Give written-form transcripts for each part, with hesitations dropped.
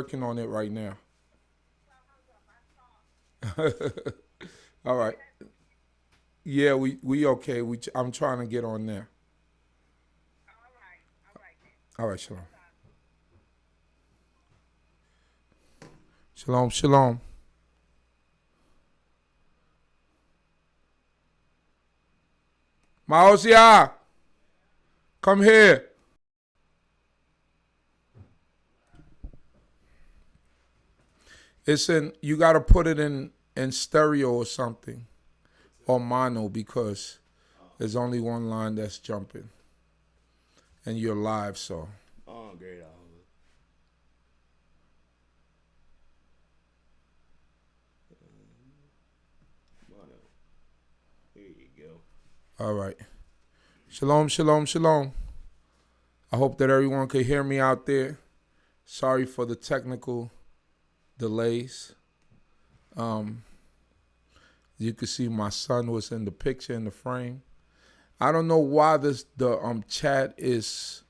working on it right now. All right. Yeah, we okay. I'm trying to get on there. All right, shalom. Shalom, shalom. Maosia, come here. It's in. You got to put it in stereo or something, or mono, because there's only one line that's jumping, and you're live. So Oh, great. Mono. Here you go. all right. Shalom, shalom, shalom. I hope that everyone could hear me out there. Sorry for the technical delays. You can see my son was in the picture in the frame. I don't know why the chat is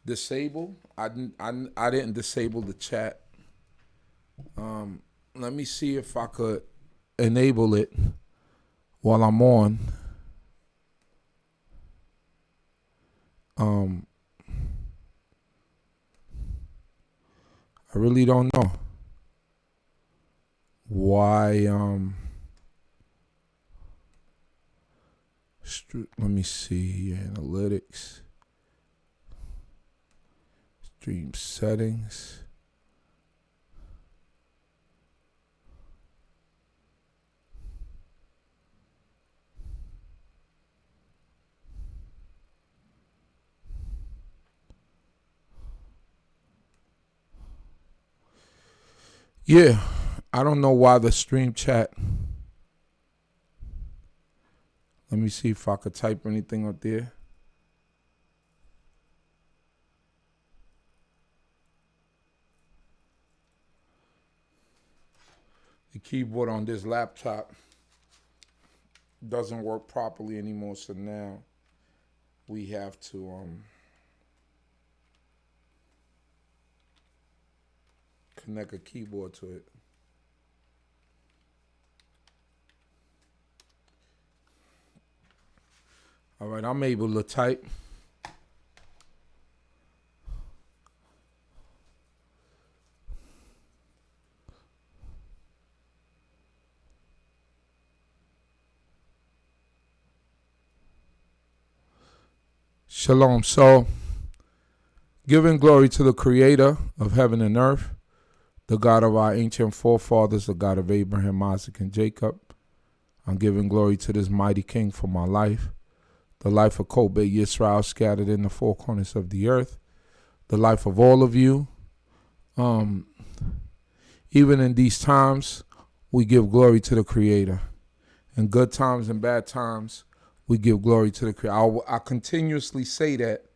disabled. I didn't disable the chat. Let me see if I could enable it while I'm on. I really don't know why. Let me see analytics, stream settings. Yeah, I don't know why the stream chat. Let me see if I could type anything up there. The keyboard on this laptop doesn't work properly anymore, so now we have to connect a keyboard to it. All right, I'm able to type. Shalom. So, giving glory to the creator of heaven and earth, the God of our ancient forefathers, the God of Abraham, Isaac, and Jacob. I'm giving glory to this mighty king for my life, the life of Kobe Yisrael scattered in the four corners of the earth, the life of all of you. Even in these times, we give glory to the creator. In good times and bad times, we give glory to the creator. I continuously say that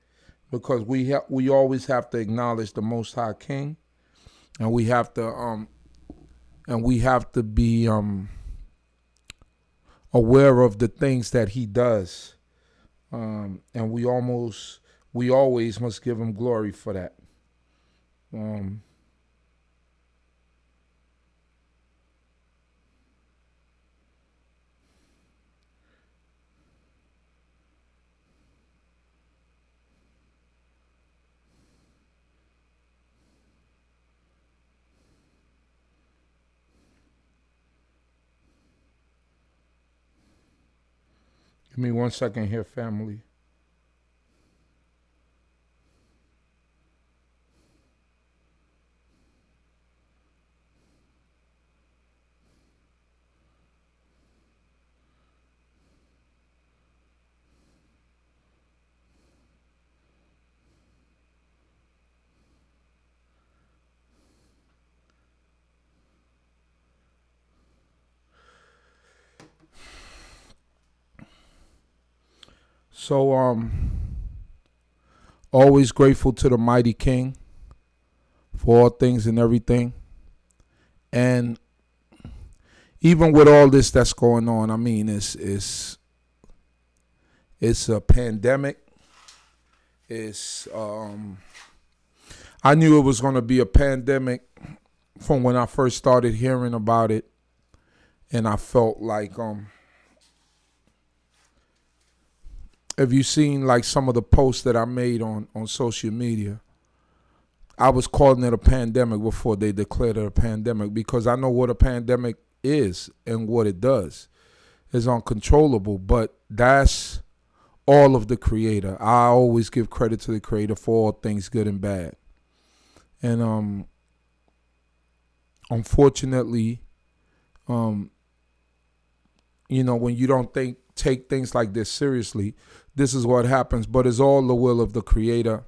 because we always have to acknowledge the Most High King, and we have to be aware of the things that he does, and we always must give him glory for that. Give me 1 second here, family. So, always grateful to the mighty King for all things and everything. And even with all this that's going on, I mean, it's a pandemic. It's I knew it was going to be a pandemic from when I first started hearing about it, and I felt like if you seen like some of the posts that I made on social media, I was calling it a pandemic before they declared it a pandemic, because I know what a pandemic is and what it does. It's uncontrollable, but that's all of the Creator. I always give credit to the Creator for all things good and bad. And unfortunately, when you don't take things like this seriously, this is what happens. But it's all the will of the Creator,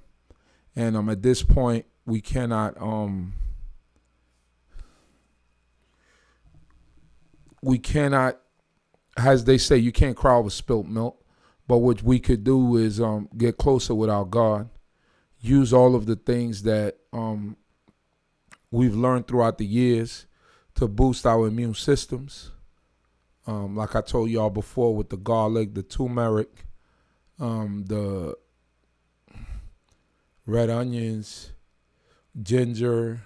and at this point, we cannot as they say, you can't cry over spilt milk. But what we could do is get closer with our God, use all of the things that we've learned throughout the years to boost our immune systems. Like I told y'all before, with the garlic, the turmeric, the red onions, ginger,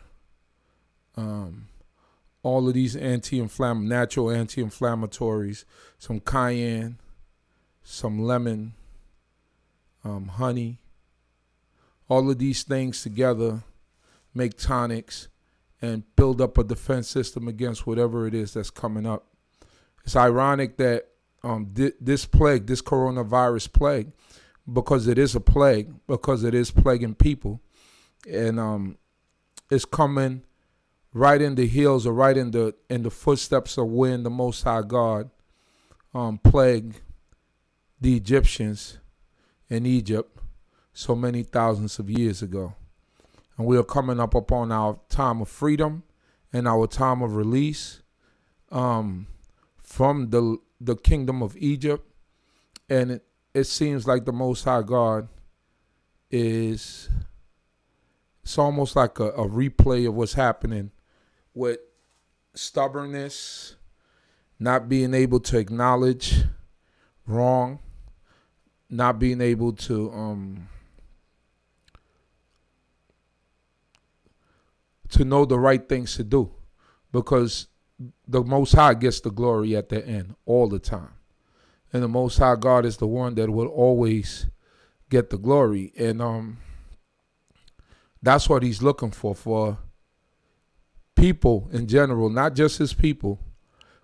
all of these natural anti-inflammatories, some cayenne, some lemon, honey. All of these things together make tonics and build up a defense system against whatever it is that's coming up. It's ironic that this plague, this coronavirus plague, because it is a plague, because it is plaguing people, and it's coming right in the heels or right in the footsteps of when the Most High God plagued the Egyptians in Egypt so many thousands of years ago. And we are coming up upon our time of freedom and our time of release from the kingdom of Egypt. And it seems like the Most High God it's almost like a replay of what's happening with stubbornness, not being able to acknowledge wrong, not being able to know the right things to do, because the Most High gets the glory at the end all the time. And the Most High God is the one that will always get the glory. And that's what he's looking for people in general, not just his people,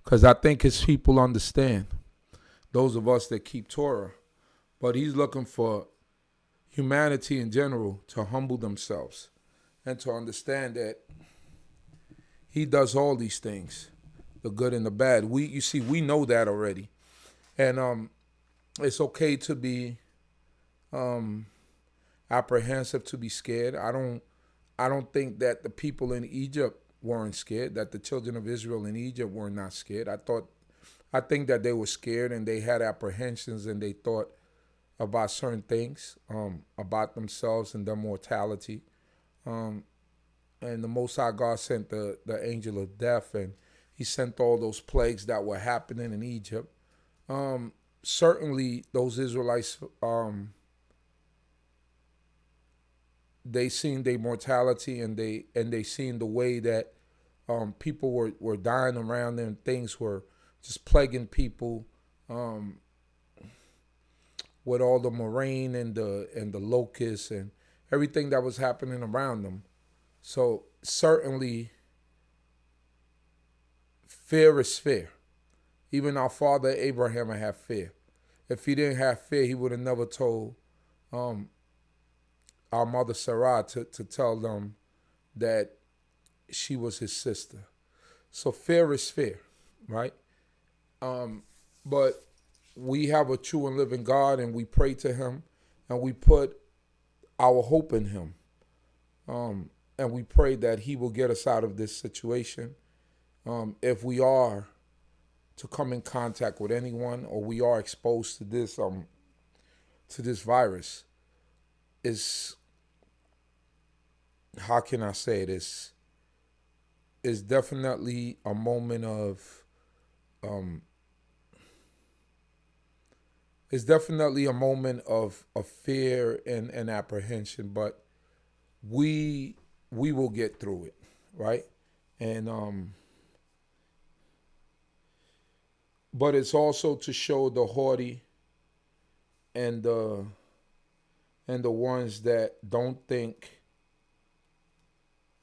because I think his people understand, those of us that keep Torah. But he's looking for humanity in general to humble themselves and to understand that he does all these things, the good and the bad. We know that already. And it's okay to be apprehensive, to be scared. I don't think that the people in Egypt weren't scared, that the children of Israel in Egypt were not scared. I think that they were scared and they had apprehensions and they thought about certain things, about themselves and their mortality. And the Most High God sent the angel of death, and he sent all those plagues that were happening in Egypt. Certainly those Israelites, they seen their mortality, and they seen the way that people were dying around them. Things were just plaguing people, with all the rain and the locusts and everything that was happening around them. So certainly fear is fear. Even our father Abraham had fear. If he didn't have fear, he would have never told our mother Sarah to tell them that she was his sister. So fear is fear, right? But we have a true and living God, and we pray to him, and we put our hope in him. And we pray that he will get us out of this situation. If we are to come in contact with anyone, or we are exposed to this virus, is, how can I say it? It's definitely a moment of fear and apprehension, but we will get through it, right? And but it's also to show the haughty and the ones that don't think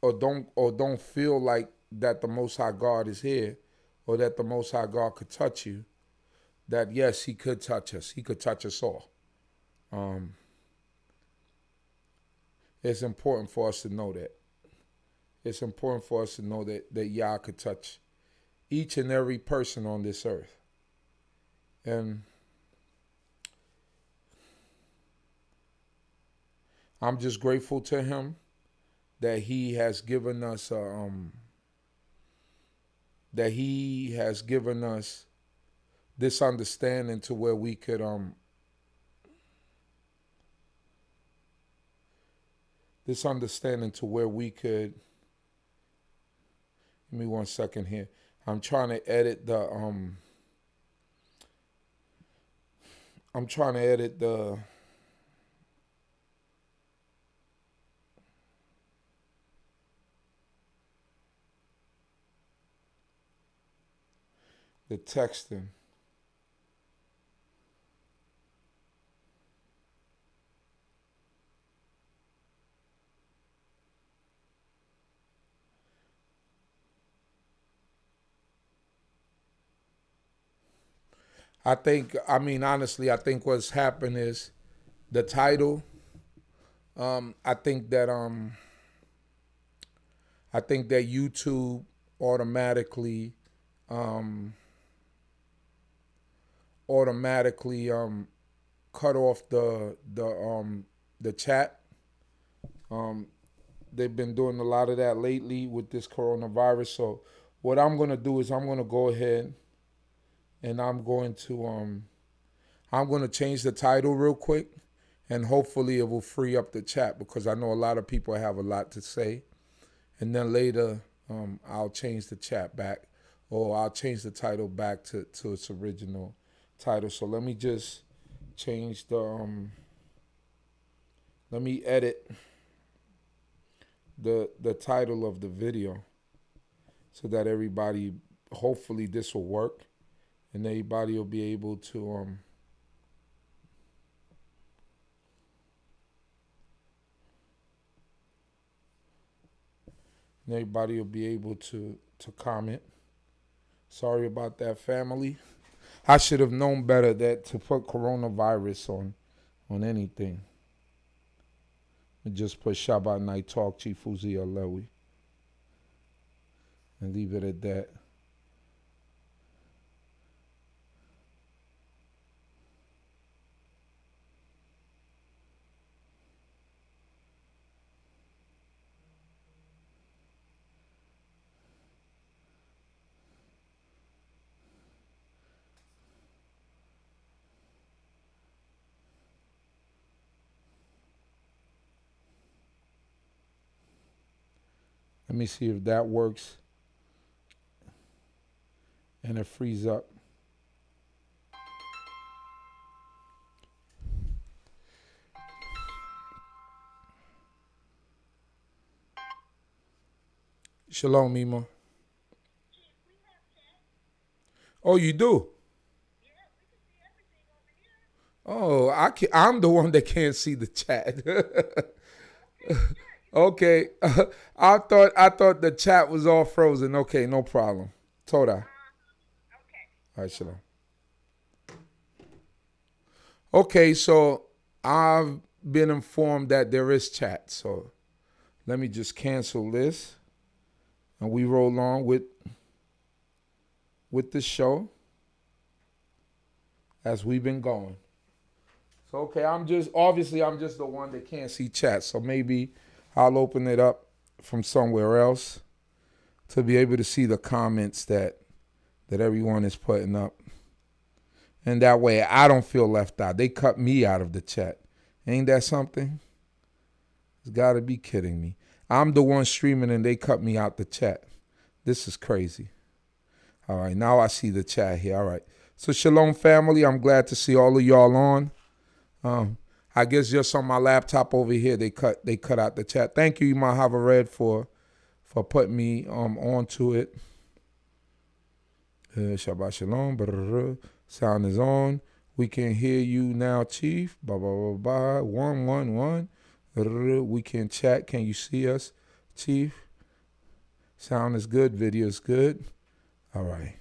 or don't feel like that the Most High God is here, or that the Most High God could touch you, that yes, he could touch us. He could touch us all. It's important for us to know that. It's important for us to know that Yah could touch each and every person on this earth. And I'm just grateful to him that he has given us this understanding to where we could give me 1 second here. I'm trying to edit the texting. Honestly, I think what's happened is the title. I think that YouTube automatically cut off the chat. They've been doing a lot of that lately with this coronavirus. So what I'm gonna do is I'm gonna go ahead and I'm going to change the title real quick, and hopefully it will free up the chat, because I know a lot of people have a lot to say. And then later I'll change the chat back, or I'll change the title back to its original title. So let me just change let me edit the title of the video so that everybody, hopefully this will work, and everybody will be able to comment. Sorry about that, family. I should have known better that to put coronavirus on anything. And just put Shabbat Night Talk, Chief Uzziel Lewi, and leave it at that. Let me see if that works and it frees up. Shalom, Mima. Oh, you do? Oh, I'm the one that can't see the chat. Okay. I thought the chat was all frozen. Okay, no problem. Torah. All right, shalom. Okay, so I've been informed that there is chat. So let me just cancel this, and we roll on with the show as we've been going. So okay, I'm just the one that can't see chat. So maybe I'll open it up from somewhere else to be able to see the comments that everyone is putting up. And that way I don't feel left out. They cut me out of the chat. Ain't that something? It's got to be kidding me. I'm the one streaming and they cut me out the chat. This is crazy. All right, now I see the chat here. All right. So shalom, family. I'm glad to see all of y'all on. I guess just on my laptop over here, they cut out the chat. Thank you, Mahava Red, for putting me onto it. Shabbat Shalom. Brr, sound is on. We can hear you now, Chief. Blah, blah, blah, blah. 111. Brr, we can chat. Can you see us, Chief? Sound is good. Video is good. All right.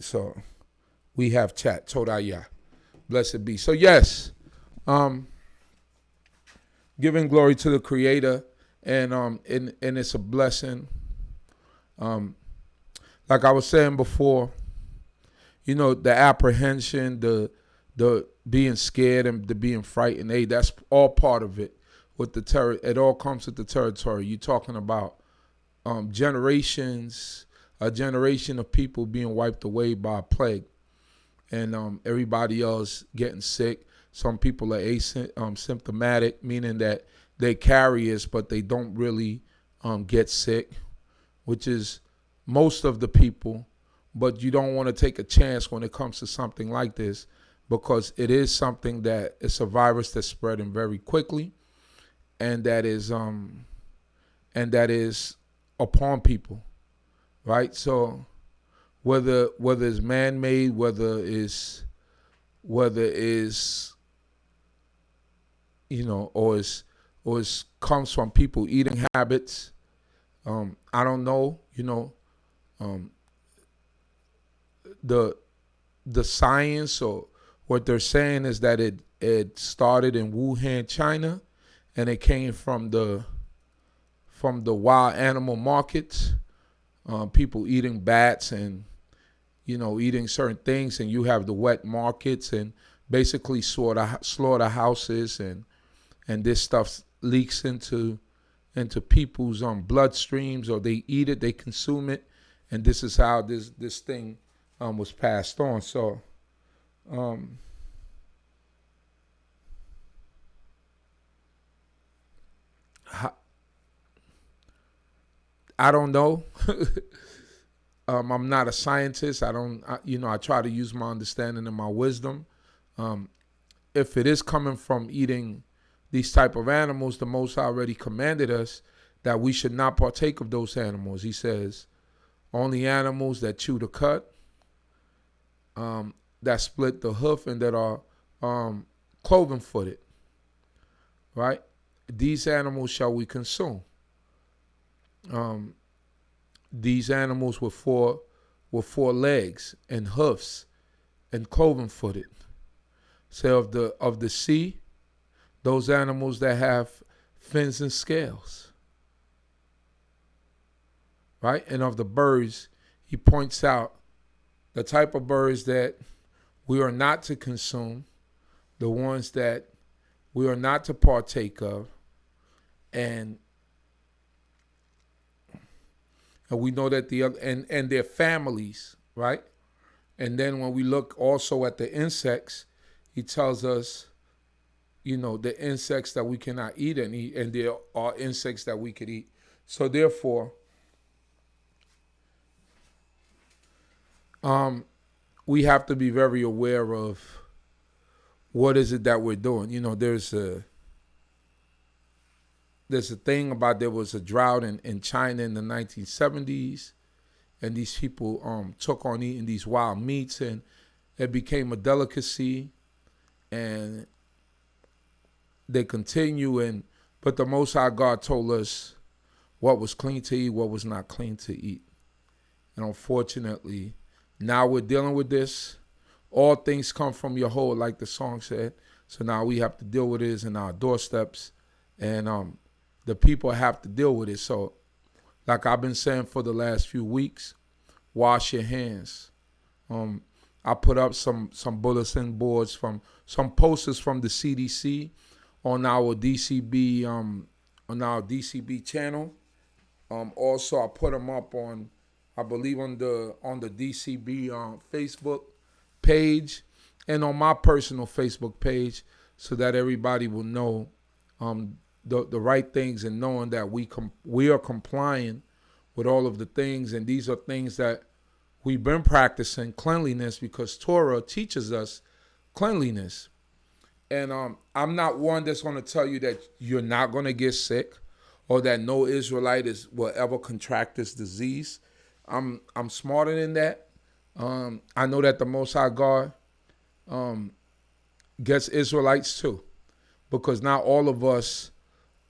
So we have chat. Torah. Blessed be. So yes, giving glory to the Creator, and it's a blessing. Like I was saying before, the apprehension, the being scared and the being frightened, that's all part of it. With the terror, it all comes with the territory. You're talking about generations, a generation of people being wiped away by a plague, and everybody else getting sick. Some people are asymptomatic, meaning that they carriers, but they don't really get sick, which is most of the people. But you don't want to take a chance when it comes to something like this, because it is something that it's a virus that's spreading very quickly, and that is upon people, right? So whether it's man-made, whether it's or it's comes from people eating habits. I don't know, the science, or what they're saying is that it started in Wuhan, China, and it came from the wild animal markets, people eating bats and eating certain things, and you have the wet markets and basically slaughterhouses, and this stuff leaks into people's bloodstreams, or they eat it, they consume it, and this is how this thing was passed on. So I don't know. I'm not a scientist. I try to use my understanding and my wisdom. If it is coming from eating these type of animals, the Most High already commanded us that we should not partake of those animals. He says, only animals that chew the cud, that split the hoof, and that are cloven-footed, right? These animals shall we consume. These animals with four legs and hoofs and cloven-footed. So of the sea, those animals that have fins and scales, right? And of the birds, he points out the type of birds that we are not to consume, the ones that we are not to partake of, and we know that the other and their families, right? And then when we look also at the insects, he tells us, the insects that we cannot eat, and there are insects that we could eat. So therefore, we have to be very aware of what is it that we're doing. There's a thing about, there was a drought in China in the 1970s, and these people took on eating these wild meats, and it became a delicacy, and they continue. But the Most High God told us what was clean to eat, what was not clean to eat. And unfortunately, now we're dealing with this. All things come from your hold, like the song said. So now we have to deal with it in our doorsteps, and the people have to deal with it. So, like I've been saying for the last few weeks, wash your hands. I put up some bulletin boards, from some posters from the CDC on our d.c.b channel. Also, I put them up on, I believe, on the d.c.b Facebook page, and on my personal Facebook page, so that everybody will know the right things, and knowing that we are complying with all of the things. And these are things that we've been practicing, cleanliness, because Torah teaches us cleanliness. And I'm not one that's going to tell you that you're not going to get sick or that no Israelite will ever contract this disease. I'm smarter than that. I know that the Most High God gets Israelites too, because not all of us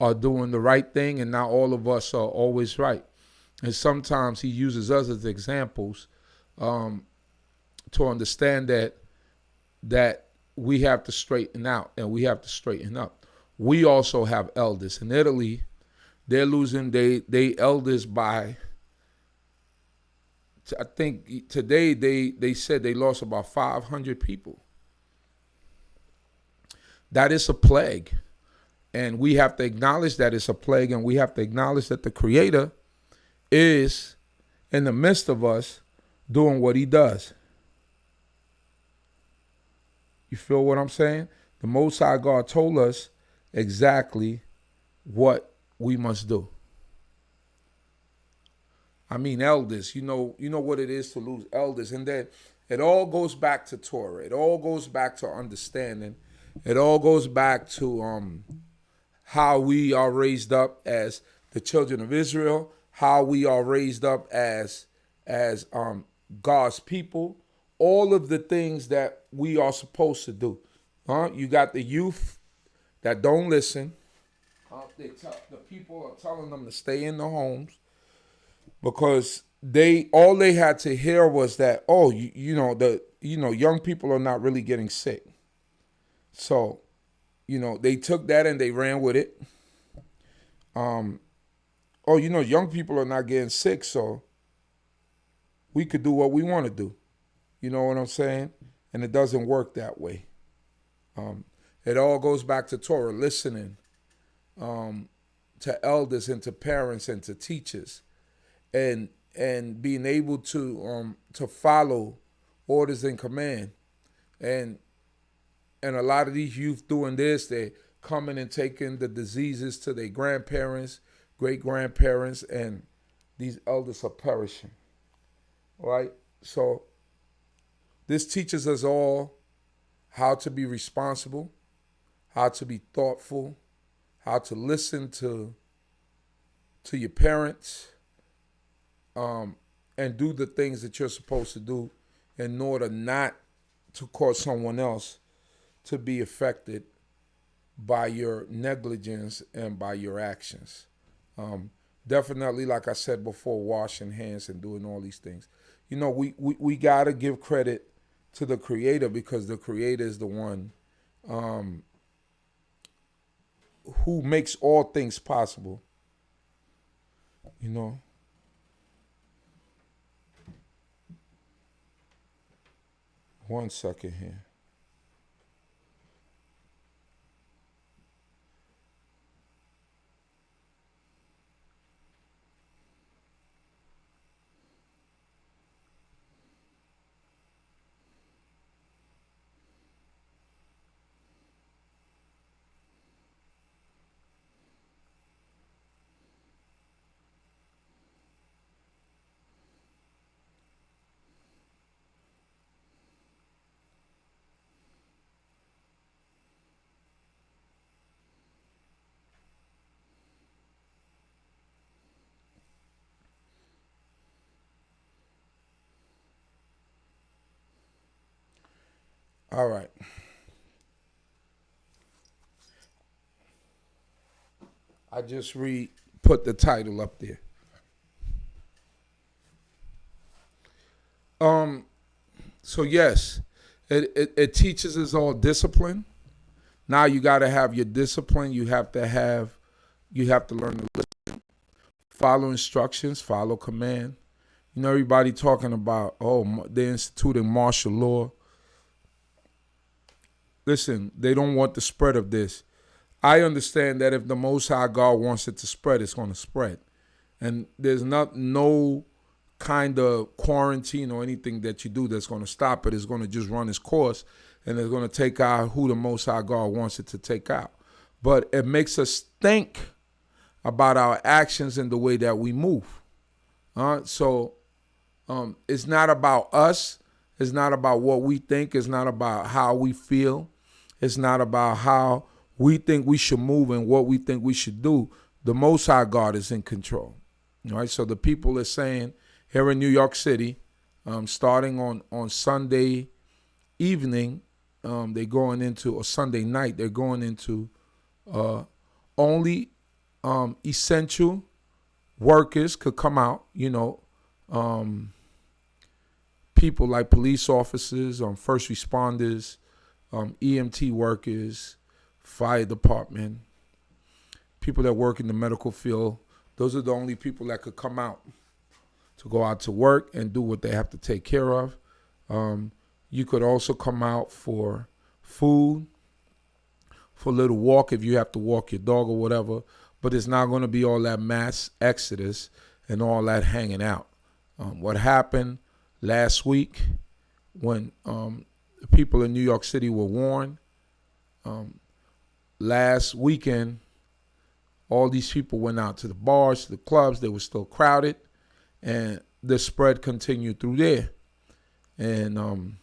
are doing the right thing and not all of us are always right. And sometimes he uses us as examples to understand that we have to straighten out and we have to straighten up. We also have elders. In Italy, they're losing they elders by, I think today they said they lost about 500 people. That is a plague. And we have to acknowledge that it's a plague, and we have to acknowledge that the Creator is in the midst of us doing what he does. You feel what I'm saying? The Most High God told us exactly what we must do. I mean, elders, you know what it is to lose elders. And then it all goes back to Torah. It all goes back to understanding. It all goes back to how we are raised up as the children of Israel, how we are raised up as God's people, all of the things that we are supposed to do. You got the youth that don't listen. The people are telling them to stay in the homes because all they had to hear was that, young people are not really getting sick. So, they took that and they ran with it. Young people are not getting sick, so we could do what we want to do. You know what I'm saying? And it doesn't work that way. It all goes back to Torah, listening to elders and to parents and to teachers, and being able to follow orders and command. And a lot of these youth doing this, they're coming and taking the diseases to their grandparents, great-grandparents, and these elders are perishing. Right? So this teaches us all how to be responsible, how to be thoughtful, how to listen to your parents, and do the things that you're supposed to do in order not to cause someone else to be affected by your negligence and by your actions. Definitely, like I said before, washing hands and doing all these things. We got to give credit to the Creator, because the Creator is the one who makes all things possible. One second here. All right. I just put the title up there. So yes, it teaches us all discipline. Now you got to have your discipline. You have to learn to listen, follow instructions, follow command. Everybody talking about, they're instituting martial law. Listen, they don't want the spread of this. I understand that if the Most High God wants it to spread, it's going to spread. And there's no kind of quarantine or anything that you do that's going to stop it. It's going to just run its course, and it's going to take out who the Most High God wants it to take out. But it makes us think about our actions and the way that we move. So it's not about us. It's not about what we think. It's not about how we feel. It's not about how we think we should move and what we think we should do. The Most High God is in control. All right. So the people are saying here in New York City, starting on Sunday evening, they're going into, or Sunday night, they're going into only essential workers could come out. People like police officers, first responders, EMT workers, fire department, people that work in the medical field. Those are the only people that could come out to go out to work and do what they have to take care of. You could also come out for food, for a little walk if you have to walk your dog or whatever, but it's not going to be all that mass exodus and all that hanging out. What happened last week when the people in New York City were warned, last weekend, all these people went out to the bars, to the clubs. They were still crowded, and the spread continued through there. And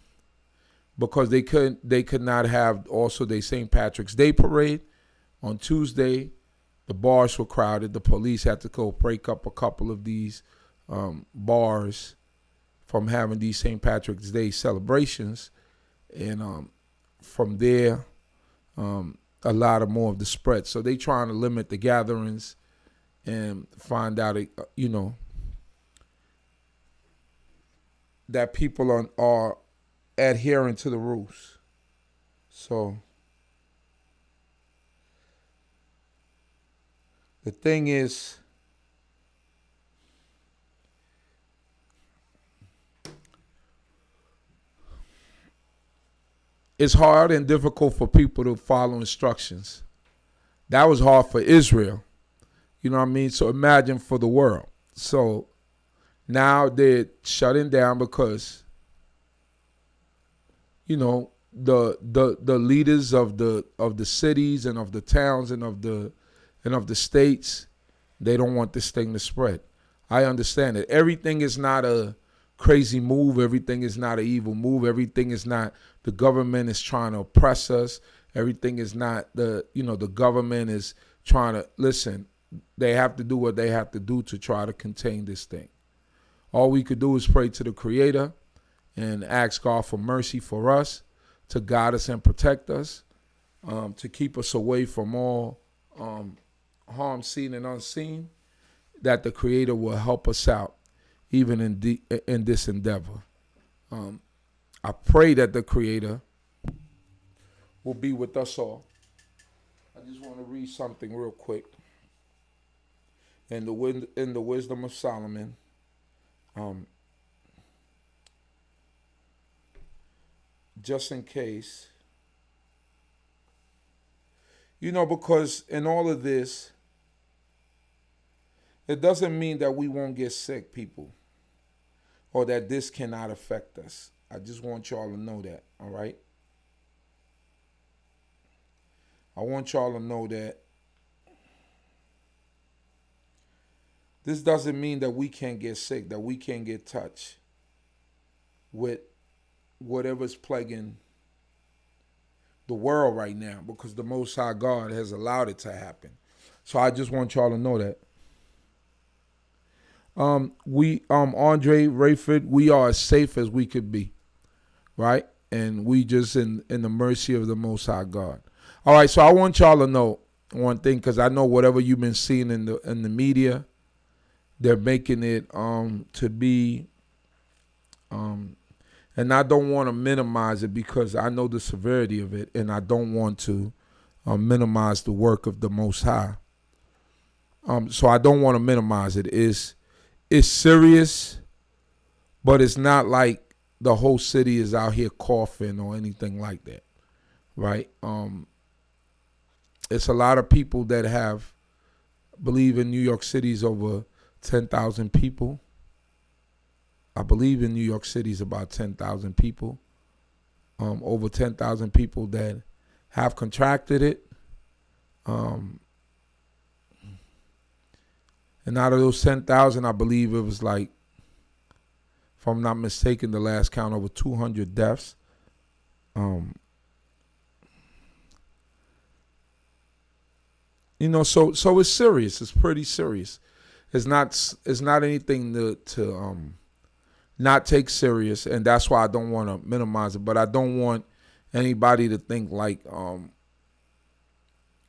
because they could not have also their St. Patrick's Day parade on Tuesday, the bars were crowded. The police had to go break up a couple of these bars from having these St. Patrick's Day celebrations, and from there, a lot of more of the spread. So they trying to limit the gatherings and find out, that people are adhering to the rules. So the thing is, it's hard and difficult for people to follow instructions. That was hard for Israel. You know what I mean? So imagine for the world. So now they're shutting down because, the leaders of the cities and of the towns and of the states, they don't want this thing to spread. I understand it. Everything is not a crazy move. Everything is not an evil move. Everything is not the government is trying to oppress us. Everything is not the government is trying to, listen, they have to do what they have to do to try to contain this thing. All we could do is pray to the Creator and ask God for mercy for us, to guide us and protect us, to keep us away from all harm seen and unseen, that the Creator will help us out even in this endeavor. I pray that the Creator will be with us all. I just want to read something real quick. In the Wisdom of Solomon, just in case, because in all of this, it doesn't mean that we won't get sick, people, or that this cannot affect us. I just want y'all to know that, all right? I want y'all to know that this doesn't mean that we can't get sick, that we can't get touched with whatever's plaguing the world right now, because the Most High God has allowed it to happen. So I just want y'all to know that. Andre Rayford, we are as safe as we could be, right? And we just in the mercy of the Most High God. All right, so I want y'all to know one thing, because I know whatever you've been seeing in the media, they're making it to be, and I don't want to minimize it because I know the severity of it, and I don't want to minimize the work of the Most High. So I don't want to minimize it. It's serious, but it's not like the whole city is out here coughing or anything like that, right? It's a lot of people that believe in New York City's over 10,000 people. I believe in New York City is about 10,000 people. Over 10,000 people that have contracted it. And out of those 10,000, I believe it was like, if I'm not mistaken, the last count over 200 deaths. So it's serious. It's pretty serious. It's not anything to not take serious, and that's why I don't want to minimize it. But I don't want anybody to think like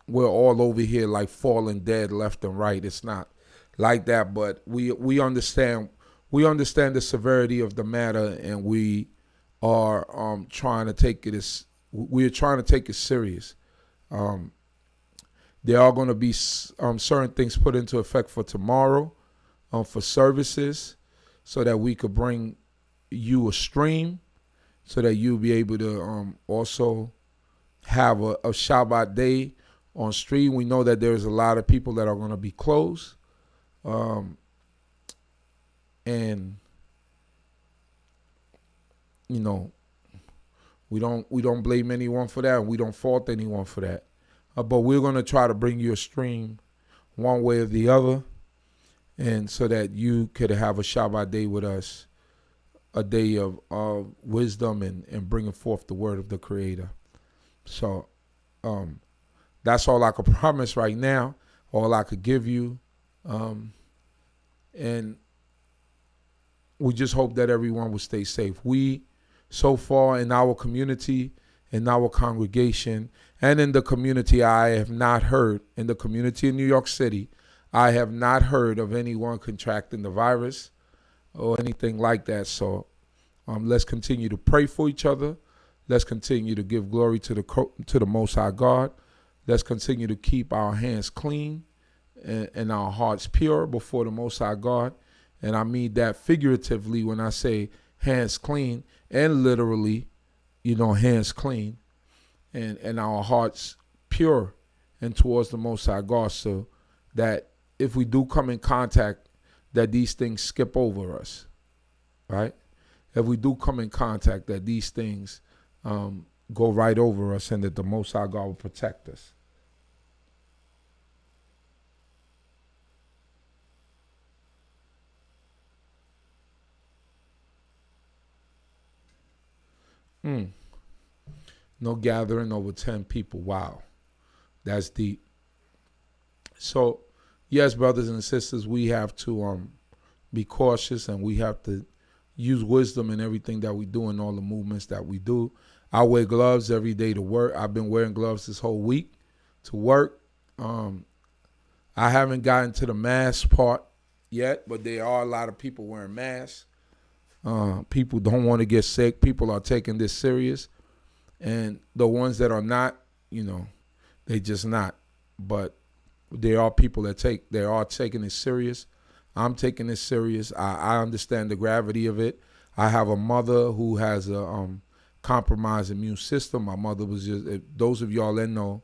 we're all over here like falling dead left and right. It's not like that. But we understand the severity of the matter, and we are trying to take it serious. There are going to be certain things put into effect for tomorrow, for services, so that we could bring you a stream, so that you'll be able to also have a Shabbat day on stream. We know that there's a lot of people that are going to be closed, and we don't blame anyone for that. We don't fault anyone for that. But we're going to try to bring you a stream one way or the other, and so that you could have a Shabbat day with us, a day of wisdom and bringing forth the word of the Creator. So that's all I could promise right now, all I could give you. And we just hope that everyone will stay safe. We, so far in our community, in our congregation, and in the community, I have not heard, in the community in New York City, I have not heard of anyone contracting the virus or anything like that. So let's continue to pray for each other. Let's continue to give glory to the Most High God. Let's continue to keep our hands clean and our hearts pure before the Most High God. And I mean that figuratively when I say hands clean, and literally, hands clean, and our hearts pure and towards the Most High God, so that if we do come in contact, that these things skip over us, right? If we do come in contact, that these things go right over us, and that the Most High God will protect us. No gathering over 10 people. Wow. That's deep. So, yes, brothers and sisters, we have to be cautious, and we have to use wisdom in everything that we do and all the movements that we do. I wear gloves every day to work. I've been wearing gloves this whole week to work. I haven't gotten to the mask part yet, but there are a lot of people wearing masks. People don't want to get sick. People are taking this serious. And the ones that are not, they just not. But there are people that are taking it serious. I'm taking it serious. I understand the gravity of it. I have a mother who has a compromised immune system. My mother was just, those of y'all that know,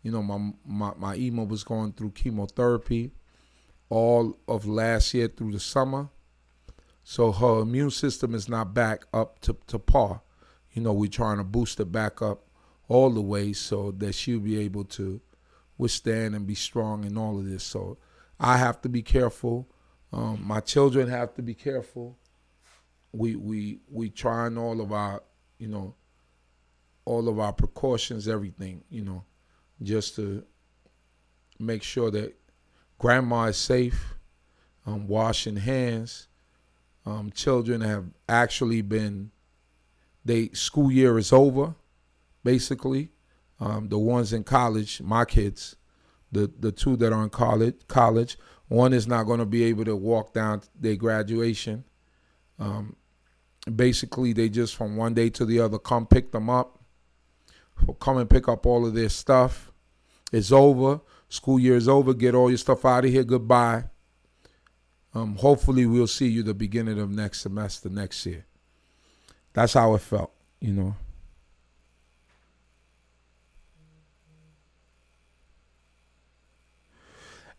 my Ema was going through chemotherapy all of last year through the summer. So her immune system is not back up to par. We're trying to boost it back up all the way so that she'll be able to withstand and be strong in all of this. So I have to be careful. My children have to be careful. We trying all of our precautions, everything, just to make sure that grandma is safe, washing hands. Children have actually school year is over, basically. The ones in college, my kids, the two that are in college, one is not going to be able to walk down their graduation. Basically, they just from one day to the other come pick them up, come and pick up all of their stuff. It's over. School year is over. Get all your stuff out of here. Goodbye. Hopefully we'll see you the beginning of next semester next year. That's how it felt,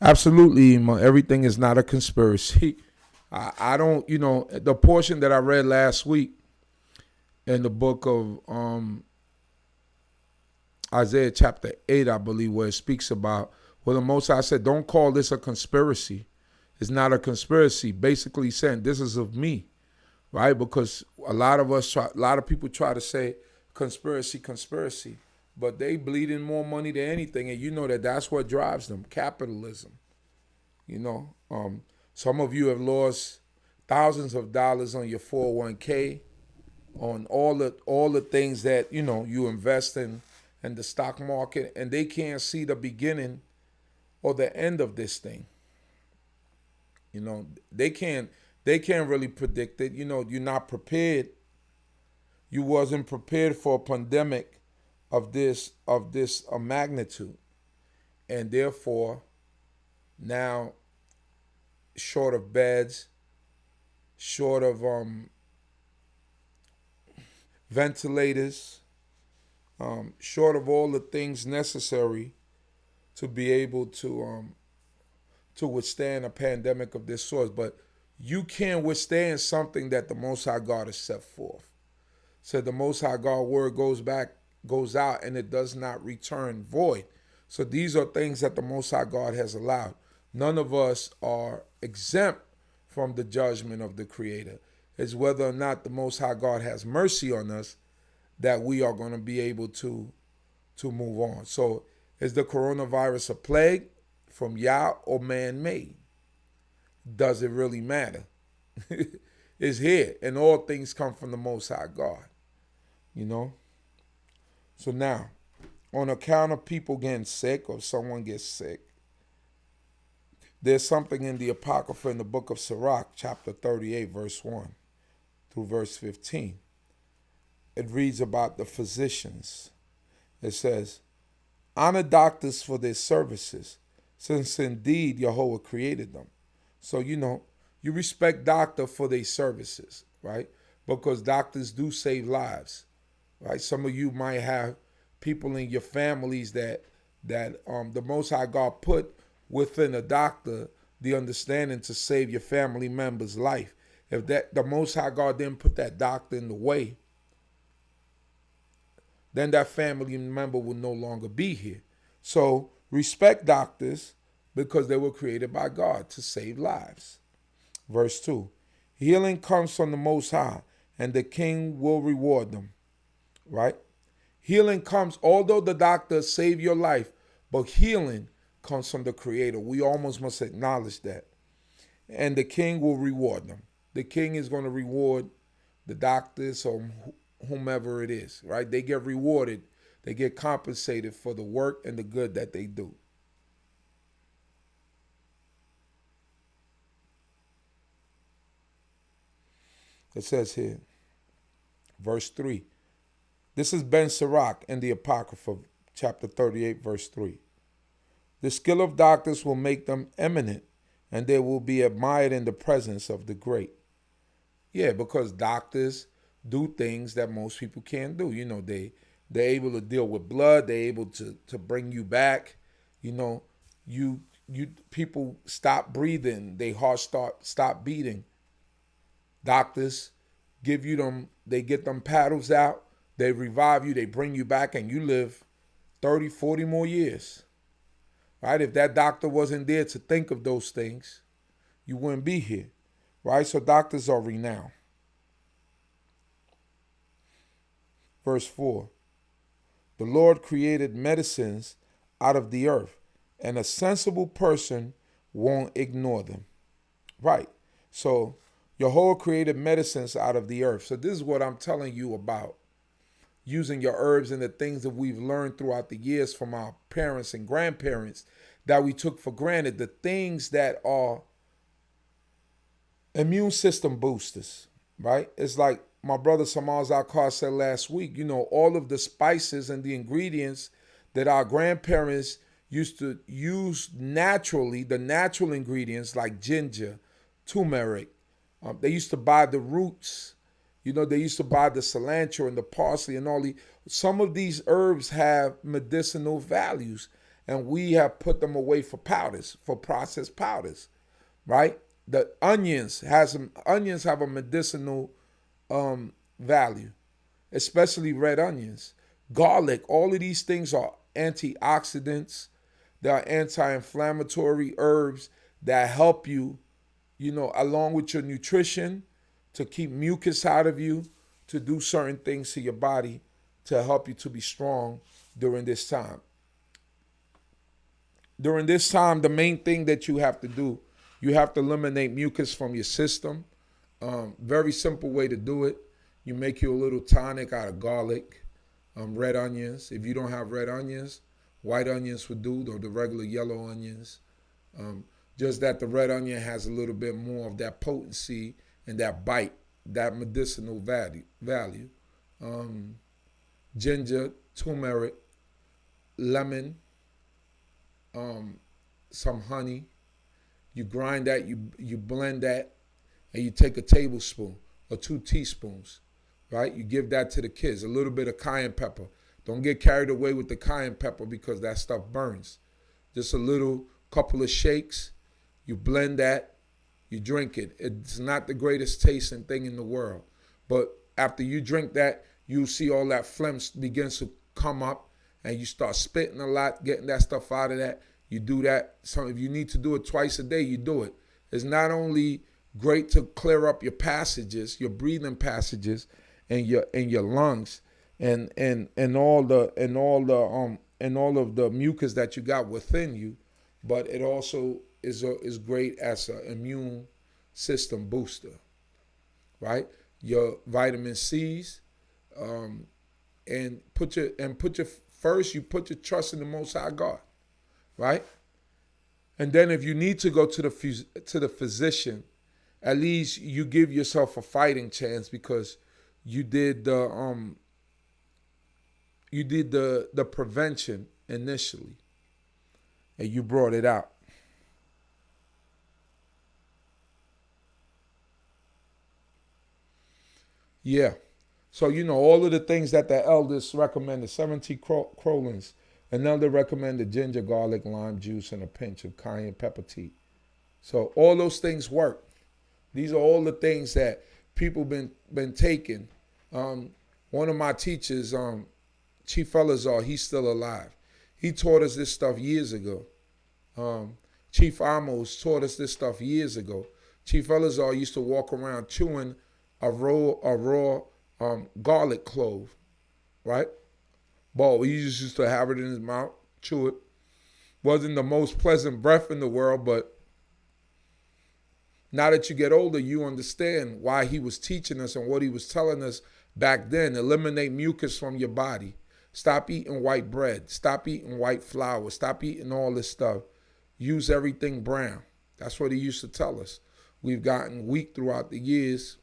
Absolutely, everything is not a conspiracy. I don't, the portion that I read last week in the book of Isaiah chapter 8, I believe, where it speaks about, the Most High said, don't call this a conspiracy. It's not a conspiracy. Basically saying this is of me, right? Because a lot of people try to say conspiracy. but they bleeding more money than anything, and you know that that's what drives them, capitalism. You know, some of you have lost thousands of dollars on your 401k, on all the things that you invest in the stock market, and they can't see the beginning or the end of this thing. You know, they can't really predict it. You know, you're not prepared. You wasn't prepared for a pandemic of this magnitude, and therefore now, short of beds, short of ventilators, short of all the things necessary to be able to withstand a pandemic of this sort. But you can't withstand something that the Most High God has set forth. So the Most High God word goes out, and it does not return void. So these are things that the Most High God has allowed. None of us are exempt from the judgment of the Creator. It's whether or not the Most High God has mercy on us that we are going to be able to move on. So is the coronavirus a plague from Yah or man-made? Does it really matter? It's here, and all things come from the Most High God. You know? So now, on account of people getting sick or someone gets sick, there's something in the Apocrypha in the book of Sirach, chapter 38, verse 1 through verse 15. It reads about the physicians. It says, honor doctors for their services, since indeed Jehovah created them. So, you respect doctor for their services, right? Because doctors do save lives, right? Some of you might have people in your families that the Most High God put within a doctor the understanding to save your family member's life. If the Most High God didn't put that doctor in the way, then that family member will no longer be here. So respect doctors because they were created by God to save lives. Verse 2, healing comes from the Most High, and the King will reward them. Right? Healing comes, although the doctor saved your life, but healing comes from the Creator. We almost must acknowledge that. And the King will reward them. The King is going to reward the doctors or whomever it is, right? They get rewarded. They get compensated for the work and the good that they do. It says here, verse 3. This is Ben Sirach in the Apocrypha, chapter 38, verse 3. The skill of doctors will make them eminent, and they will be admired in the presence of the great. Yeah, because doctors do things that most people can't do. They're able to deal with blood. They're able to bring you back. You people stop breathing. Their heart stop beating. Doctors they get them paddles out. They revive you. They bring you back, and you live 30, 40 more years. Right? If that doctor wasn't there to think of those things, you wouldn't be here. Right? So doctors are renowned. Verse 4. The Lord created medicines out of the earth, and a sensible person won't ignore them. Right. So Jehovah created medicines out of the earth. So this is what I'm telling you about using your herbs and the things that we've learned throughout the years from our parents and grandparents that we took for granted. The things that are immune system boosters, right? It's like my brother Samaz Akar said last week, all of the spices and the ingredients that our grandparents used to use naturally, the natural ingredients like ginger, turmeric. They used to buy the roots. They used to buy the cilantro and the parsley and all the. Some of these herbs have medicinal values, and we have put them away for powders, for processed powders, right? The onions have a medicinal value, especially red onions. Garlic, all of these things are antioxidants. They are anti-inflammatory herbs that help you, along with your nutrition, to keep mucus out of you, to do certain things to your body to help you to be strong during this time. During this time, the main thing that you have to do, you have to eliminate mucus from your system. Very simple way to do it. You make you a little tonic out of garlic, red onions. If you don't have red onions, white onions would do, or the regular yellow onions. Just that the red onion has a little bit more of that potency and that bite, that medicinal value. Ginger, turmeric, lemon, some honey. You grind that, you blend that, and you take a tablespoon or 2 teaspoons, right? You give that to the kids. A little bit of cayenne pepper. Don't get carried away with the cayenne pepper because that stuff burns. Just a little couple of shakes. You blend that. You drink it. It's not the greatest tasting thing in the world. But after you drink that, you see all that phlegm begins to come up and you start spitting a lot, getting that stuff out of that. You do that. So if you need to do it twice a day, you do it. It's not only great to clear up your passages, your breathing passages, and your lungs, and all of the mucus that you got within you, but it also is great as an immune system booster, right? Your vitamin C's, and put your first you put your trust in the Most High God, right? And then if you need to go to the physician, at least you give yourself a fighting chance because you did the prevention initially, and you brought it out. Yeah. So, all of the things that the elders recommended, 70 crolins. An elder recommended ginger, garlic, lime juice, and a pinch of cayenne pepper tea. So all those things work. These are all the things that people been taking. One of my teachers, Chief Elazar, he's still alive. He taught us this stuff years ago. Chief Amos taught us this stuff years ago. Chief Elazar used to walk around chewing a raw garlic clove, right? He used to have it in his mouth, chew it. Wasn't the most pleasant breath in the world, but now that you get older, you understand why he was teaching us and what he was telling us back then. Eliminate mucus from your body. Stop eating white bread. Stop eating white flour. Stop eating all this stuff. Use everything brown. That's what he used to tell us. We've gotten weak throughout the years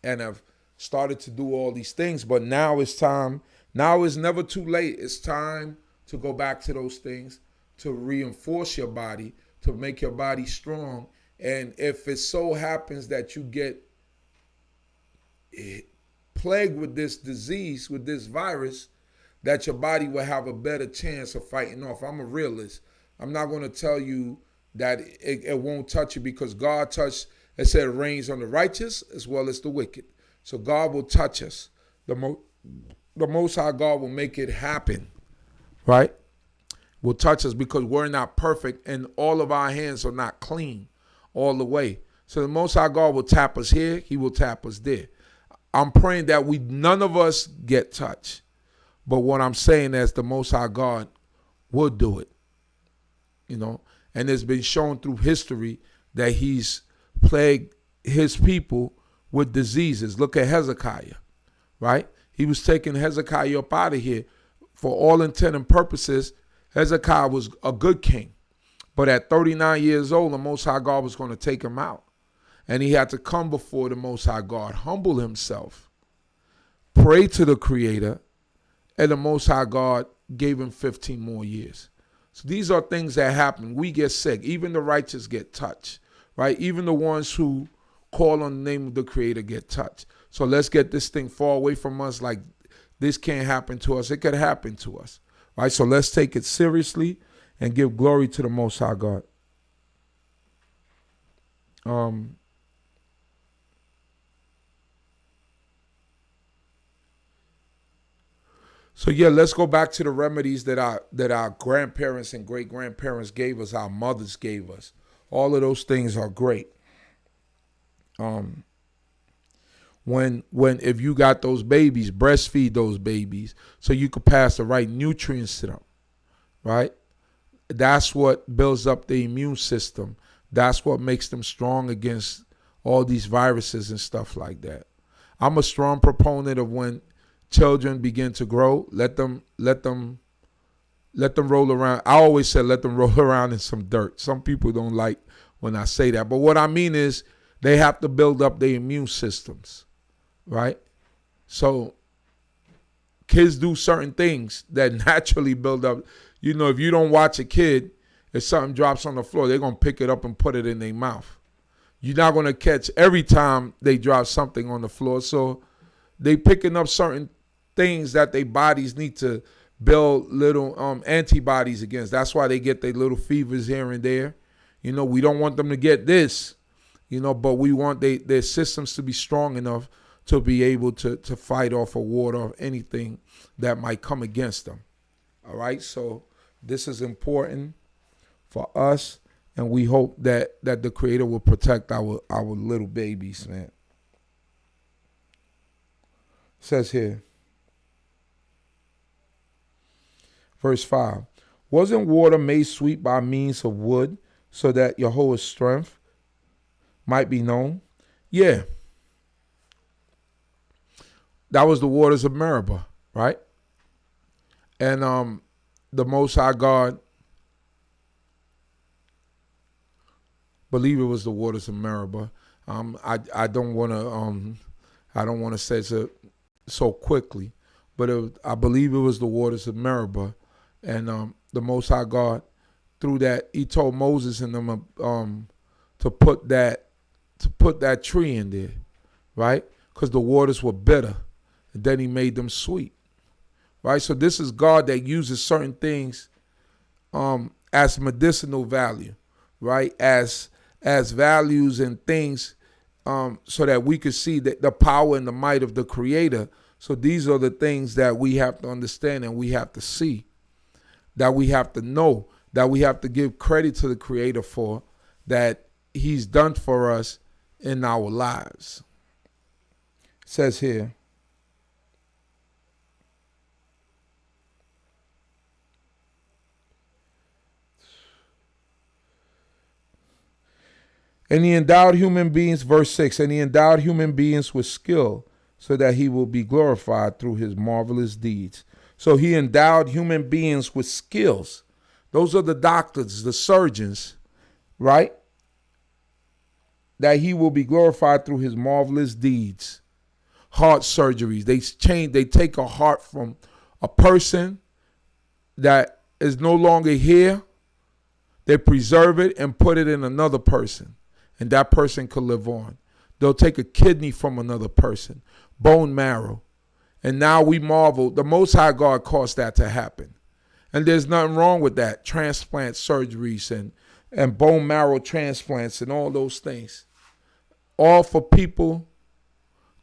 and have started to do all these things, but now it's time. Now it's never too late. It's time to go back to those things, to reinforce your body, to make your body strong. And if it so happens that you get plagued with this disease, with this virus, that your body will have a better chance of fighting off. I'm a realist. I'm not going to tell you that it won't touch you, because God touched, it said it rains on the righteous as well as the wicked. So God will touch us. The Most High God will make it happen, right? Will touch us because we're not perfect and all of our hands are not clean all the way. So the Most High God will tap us here. He will tap us there. I'm praying that none of us get touched. But what I'm saying is the Most High God will do it, And it's been shown through history that he's plagued his people with diseases. Look at Hezekiah, right? He was taking Hezekiah up out of here. For all intent and purposes, Hezekiah was a good king. But at 39 years old, the Most High God was going to take him out. And he had to come before the Most High God, humble himself, pray to the Creator, and the Most High God gave him 15 more years. So these are things that happen. We get sick. Even the righteous get touched, right? Even the ones who call on the name of the Creator get touched. So let's get this thing far away from us. Like, this can't happen to us. It could happen to us, right? So let's take it seriously and give glory to the Most High God. So yeah, let's go back to the remedies that our grandparents and great grandparents gave us, our mothers gave us. All of those things are great. when if you got those babies, breastfeed those babies so you could pass the right nutrients to them, right? That's what builds up the immune system. That's what makes them strong against all these viruses and stuff like that. I'm a strong proponent of when children begin to grow, let them roll around. I always said let them roll around in some dirt. Some people don't like when I say that. But what I mean is they have to build up their immune systems, right? So kids do certain things that naturally build up. You know, if you don't watch a kid, if something drops on the floor, they're going to pick it up and put it in their mouth. You're not going to catch every time they drop something on the floor. So they picking up certain things that their bodies need to build little antibodies against. That's why they get their little fevers here and there. You know, we don't want them to get this, you know, but we want their systems to be strong enough to be able to fight off a ward off anything that might come against them. All right, so this is important for us, and we hope that the Creator will protect our little babies, man. It says here, verse 5, wasn't water made sweet by means of wood so that Jehovah's strength might be known? Yeah. That was the waters of Meribah, right? And the Most High God, believe it was the waters of Meribah. I don't want to say it so quickly, but I believe it was the waters of Meribah, and the Most High God, through that, He told Moses and them to put that tree in there, right? Because the waters were bitter, and then He made them sweet. Right, so this is God that uses certain things as medicinal value, right? As values and things, so that we could see the power and the might of the Creator. So these are the things that we have to understand and we have to see, that we have to know, that we have to give credit to the Creator for, that He's done for us in our lives. It says here, and He endowed human beings, verse 6, and He endowed human beings with skill so that He will be glorified through His marvelous deeds. So He endowed human beings with skills. Those are the doctors, the surgeons, right? That He will be glorified through His marvelous deeds. Heart surgeries. They take a heart from a person that is no longer here. They preserve it and put it in another person, and that person could live on. They'll take a kidney from another person, bone marrow. And now we marvel, the Most High God caused that to happen. And there's nothing wrong with that. Transplant surgeries and bone marrow transplants and all those things. All for people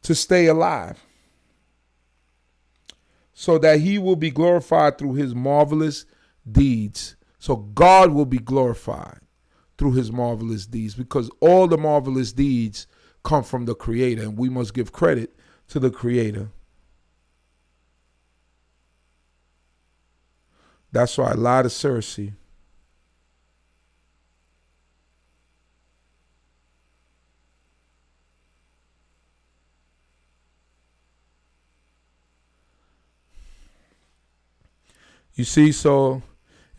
to stay alive. So that He will be glorified through His marvelous deeds. So God will be glorified through His marvelous deeds, because all the marvelous deeds come from the Creator, and we must give credit to the Creator. That's why I lied to Circe. You see, so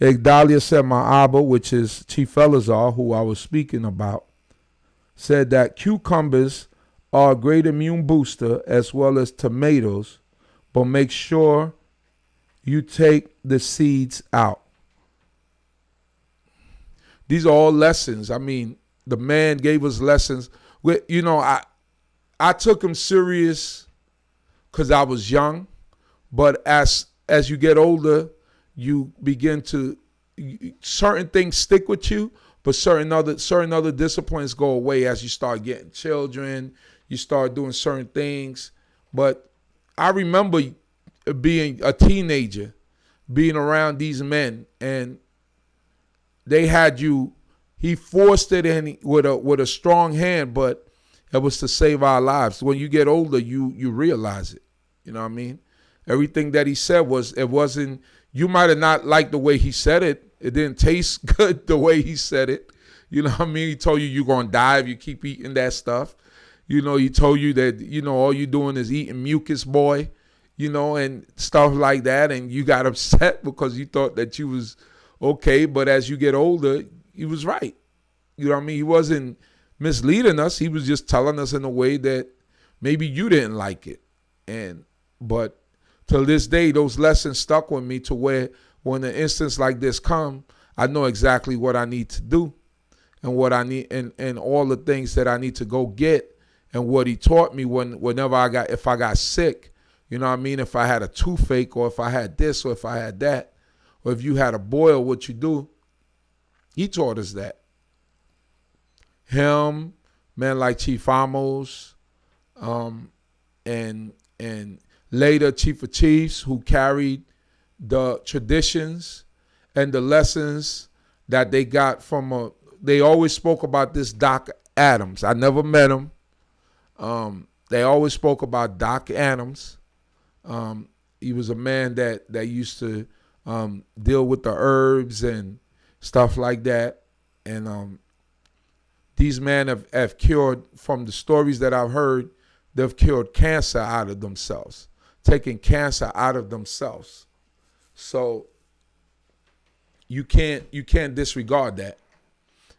Igdalia said, my Abba, which is Chief Elazar, who I was speaking about, said that cucumbers are a great immune booster as well as tomatoes, but make sure you take the seeds out. These are all lessons. I mean, the man gave us lessons. You know, I took him serious because I was young, but as you get older, you begin to, certain things stick with you, but certain other disciplines go away as you start getting children, you start doing certain things. But I remember being a teenager, being around these men, and they had you, he forced it in with a strong hand, but It was to save our lives. When you get older, you realize it. You know what I mean? Everything that he said it wasn't, you might have not liked the way he said it. It didn't taste good the way he said it. You know what I mean? He told you you're going to die if you keep eating that stuff. You know, he told you that, all you're doing is eating mucus, boy, and stuff like that. And you got upset because you thought that you was okay. But as you get older, he was right. You know what I mean? He wasn't misleading us. He was just telling us in a way that maybe you didn't like it. But till this day, those lessons stuck with me to where when an instance like this come, I know exactly what I need to do and what I need and all the things that I need to go get. And what he taught me if I got sick, you know what I mean? If I had a toothache or if I had this or if I had that, or if you had a boil, what you do, he taught us that. Him, men like Chief Amos, and later Chief of Chiefs, who carried the traditions and the lessons that they got from they always spoke about this Doc Adams. I never met him. They always spoke about Doc Adams. He was a man that used to deal with the herbs and stuff like that. And these men have cured, from the stories that I've heard, they've cured cancer out of themselves, taking cancer out of themselves. So you can't disregard that.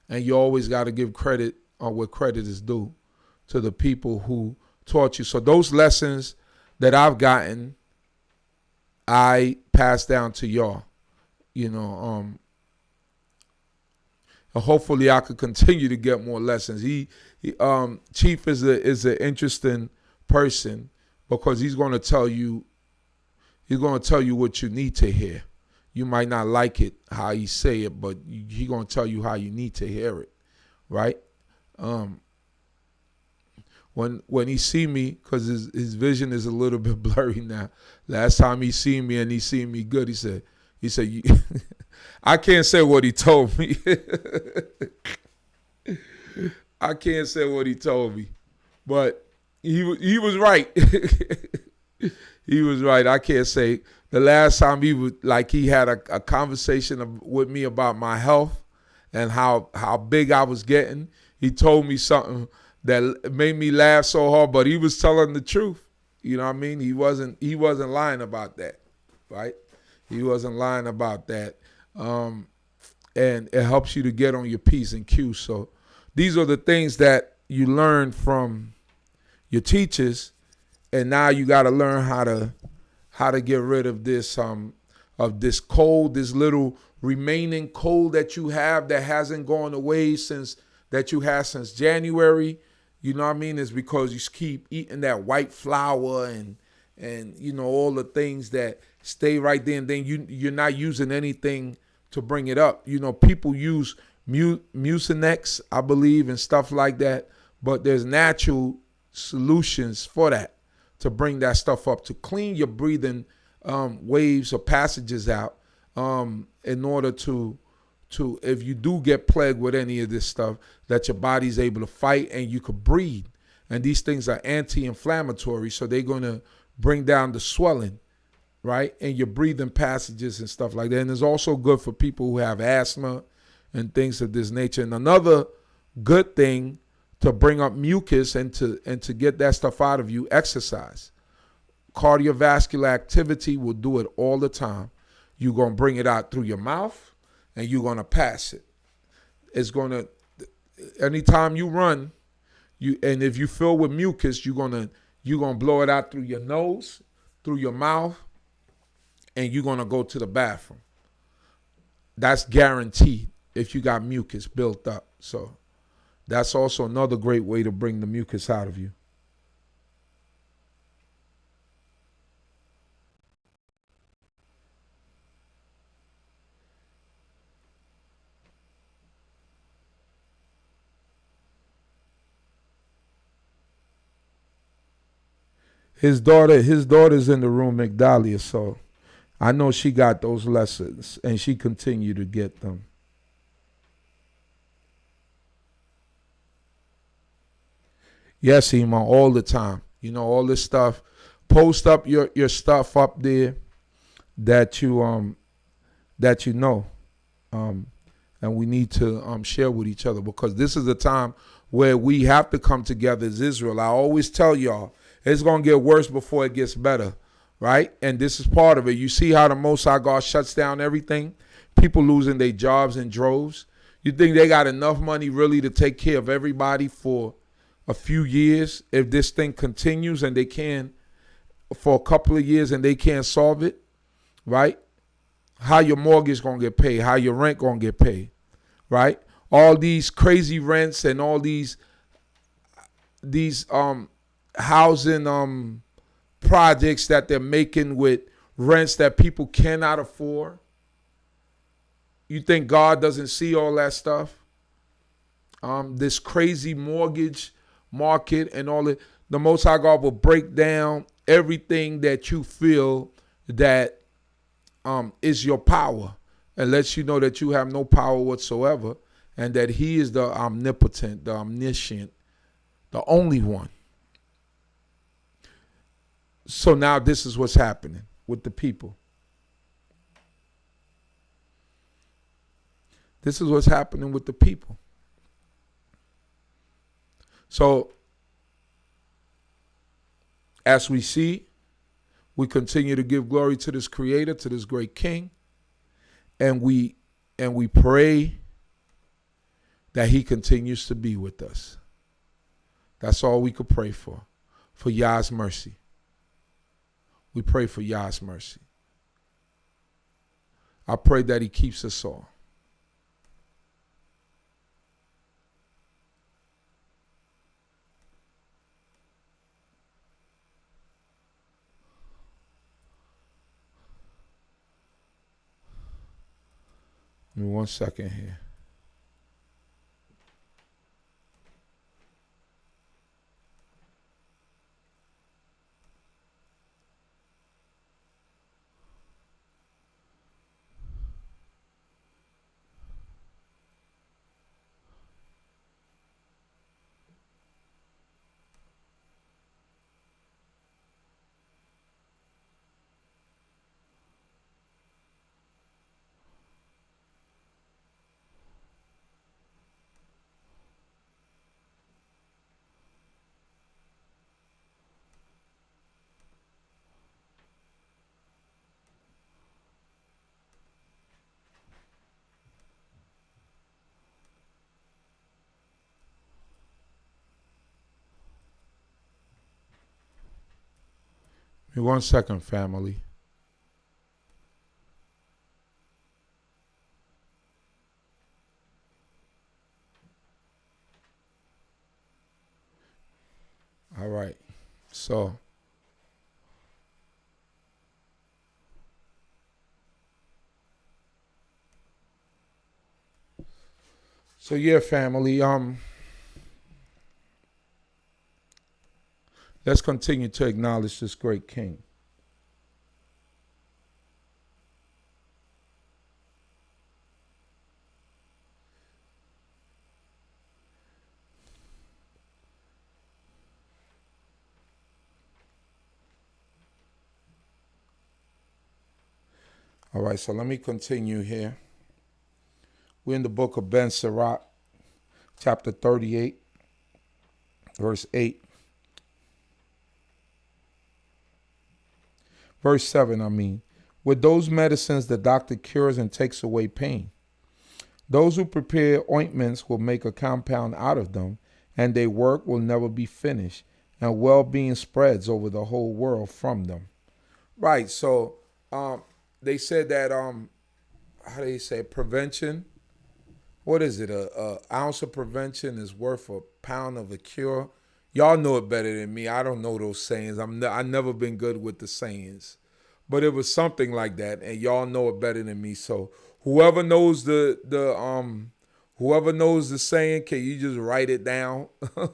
And you always got to give credit on where credit is due to the people who taught you. So those lessons that I've gotten, I pass down to y'all. And hopefully I could continue to get more lessons. Chief is an interesting person because he's going to tell you what you need to hear. You might not like it how he say it, but he's going to tell you how you need to hear it, right? When he see me, because his vision is a little bit blurry now. Last time he seen me and he seen me good, he said, I can't say what he told me. I can't say what he told me, but he was right. He was right. I can't say. The last time he had a conversation with me about my health and how big I was getting. He told me something that made me laugh so hard, but he was telling the truth. You know what I mean? He wasn't lying about that, right? He wasn't lying about that. And it helps you to get on your P's and Q's. So these are the things that you learn from your teachers, and now you got to learn how to get rid of this cold, this little remaining cold that you have that hasn't gone away since January. You know what I mean? It's because you keep eating that white flour and all the things that stay right there, and then you're not using anything to bring it up. People use Mucinex, I believe, and stuff like that, but there's natural solutions for that to bring that stuff up, to clean your breathing waves or passages out, in order to if you do get plagued with any of this stuff, that your body's able to fight and you could breathe. And these things are anti-inflammatory, so they're going to bring down the swelling, right? And your breathing passages and stuff like that. And it's also good for people who have asthma and things of this nature. And another good thing to bring up mucus and to get that stuff out of you, exercise. Cardiovascular activity will do it all the time. You're going to bring it out through your mouth and you're going to pass it. It's going to, anytime you run, and if you fill with mucus, you're going to blow it out through your nose, through your mouth, and you're going to go to the bathroom. That's guaranteed if you got mucus built up. So that's also another great way to bring the mucus out of you. His daughter's in the room, Migdalia, so I know she got those lessons and she continued to get them. Yes, Iman, all the time. All this stuff. Post up your stuff up there that you know. Um, and we need to share with each other, because this is a time where we have to come together as Israel. I always tell y'all, it's going to get worse before it gets better, right? And this is part of it. You see how the Most High God shuts down everything? People losing their jobs in droves. You think they got enough money really to take care of everybody for a few years if this thing continues, and they can for a couple of years and they can't solve it, right? How your mortgage going to get paid? How your rent going to get paid? Right? All these crazy rents and all these housing projects that they're making with rents that people cannot afford. You think God doesn't see all that stuff? This crazy mortgage market and all that. The Most High God will break down everything that you feel that is your power, and lets you know that you have no power whatsoever, and that He is the omnipotent, the omniscient, the only one. So now this is what's happening with the people. This is what's happening with the people. So as we see, we continue to give glory to this Creator, to this great King, and we pray that He continues to be with us. That's all we could pray for Yah's mercy. We pray for Yah's mercy. I pray that He keeps us all. Give me 1 second here. Give me 1 second, family. All right. So yeah, family. Let's continue to acknowledge this great King. All right, so let me continue here. We're in the book of Ben Sirach, chapter 38, verse 8. Verse 7, with those medicines the doctor cures and takes away pain. Those who prepare ointments will make a compound out of them, and their work will never be finished, and well-being spreads over the whole world from them. Right, so they said that, how do you say, prevention? What is it? A ounce of prevention is worth a pound of a cure. Y'all know it better than me. I don't know those sayings. I've never been good with the sayings, but it was something like that, and y'all know it better than me. So whoever knows the saying, can you just write it down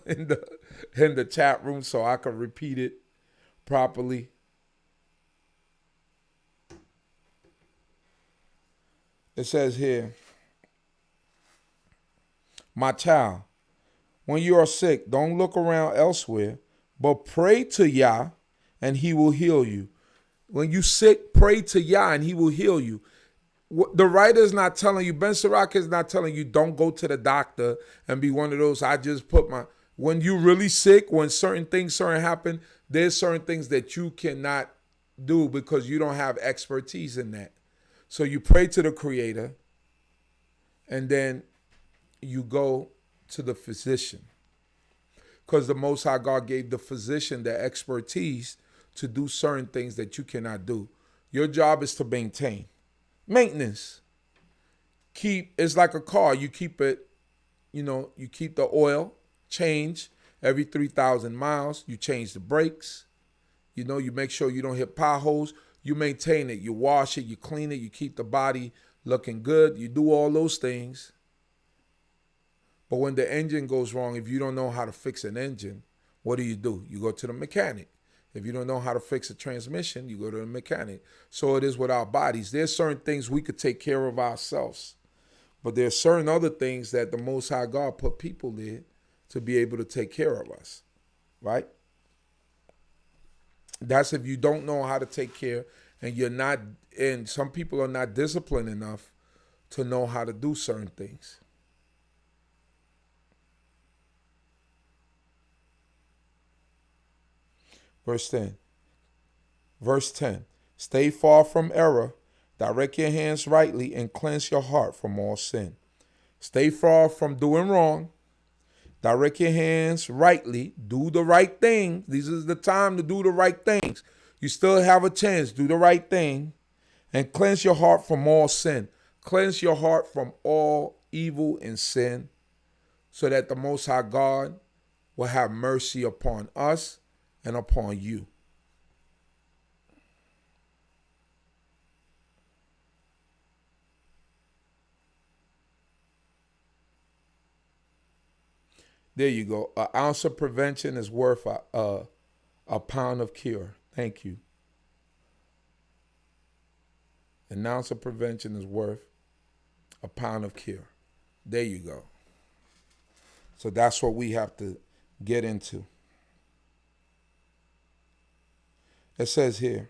in the chat room so I can repeat it properly? It says here, my child, when you are sick, don't look around elsewhere, but pray to Yah and he will heal you. When you sick, pray to Yah and he will heal you. The writer is not telling you, Ben Sirach is not telling you don't go to the doctor and be one of those, when you really sick, when certain happen, there's certain things that you cannot do because you don't have expertise in that. So you pray to the Creator and then you go to the physician. Because the Most High God gave the physician the expertise to do certain things that you cannot do. Your job is to maintain. Maintenance. It's like a car. You keep it, you keep the oil change every 3,000 miles. You change the brakes. You make sure you don't hit potholes. You maintain it. You wash it. You clean it. You keep the body looking good. You do all those things. But when the engine goes wrong, if you don't know how to fix an engine, what do? You go to the mechanic. If you don't know how to fix a transmission, you go to the mechanic. So it is with our bodies. There's certain things we could take care of ourselves. But there's certain other things that the Most High God put people there to be able to take care of us. Right? That's if you don't know how to take care and some people are not disciplined enough to know how to do certain things. Verse 10. Stay far from error, direct your hands rightly, and cleanse your heart from all sin. Stay far from doing wrong, direct your hands rightly, do the right thing. This is the time to do the right things. You still have a chance, do the right thing, and cleanse your heart from all sin. Cleanse your heart from all evil and sin, so that the Most High God will have mercy upon us and upon you. There you go. An ounce of prevention is worth a pound of cure. Thank you. An ounce of prevention is worth a pound of cure. There you go. So that's what we have to get into. It says here,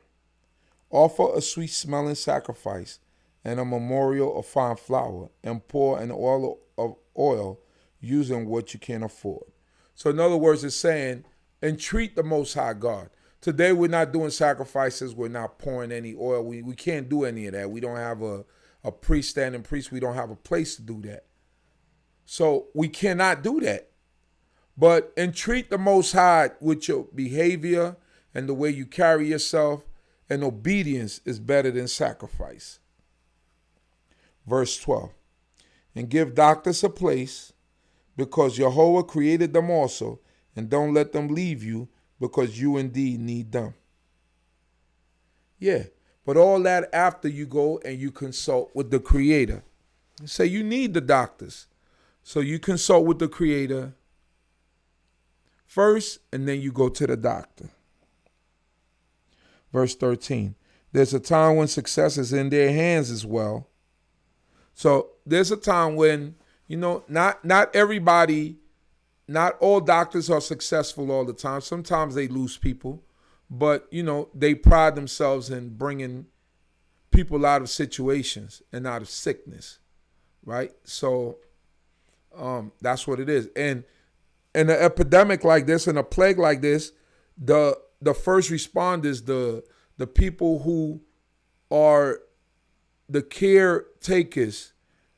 offer a sweet-smelling sacrifice and a memorial of fine flour, and pour an oil of oil using what you can afford. So in other words, it's saying, entreat the Most High God. Today we're not doing sacrifices. We're not pouring any oil. We can't do any of that. We don't have a priest, standing priest. We don't have a place to do that. So we cannot do that. But entreat the Most High with your behavior and the way you carry yourself, and obedience is better than sacrifice. Verse 12. And give doctors a place, because Jehovah created them also, and don't let them leave you, because you indeed need them. Yeah, but all that after you go and you consult with the Creator. Say you need the doctors. So you consult with the Creator first, and then you go to the doctor. Verse 13, there's a time when success is in their hands as well. So there's a time when, not everybody, not all doctors are successful all the time. Sometimes they lose people, but, they pride themselves in bringing people out of situations and out of sickness, right? So that's what it is. And in an epidemic like this, in a plague like this, the first responders, the people who are the caretakers,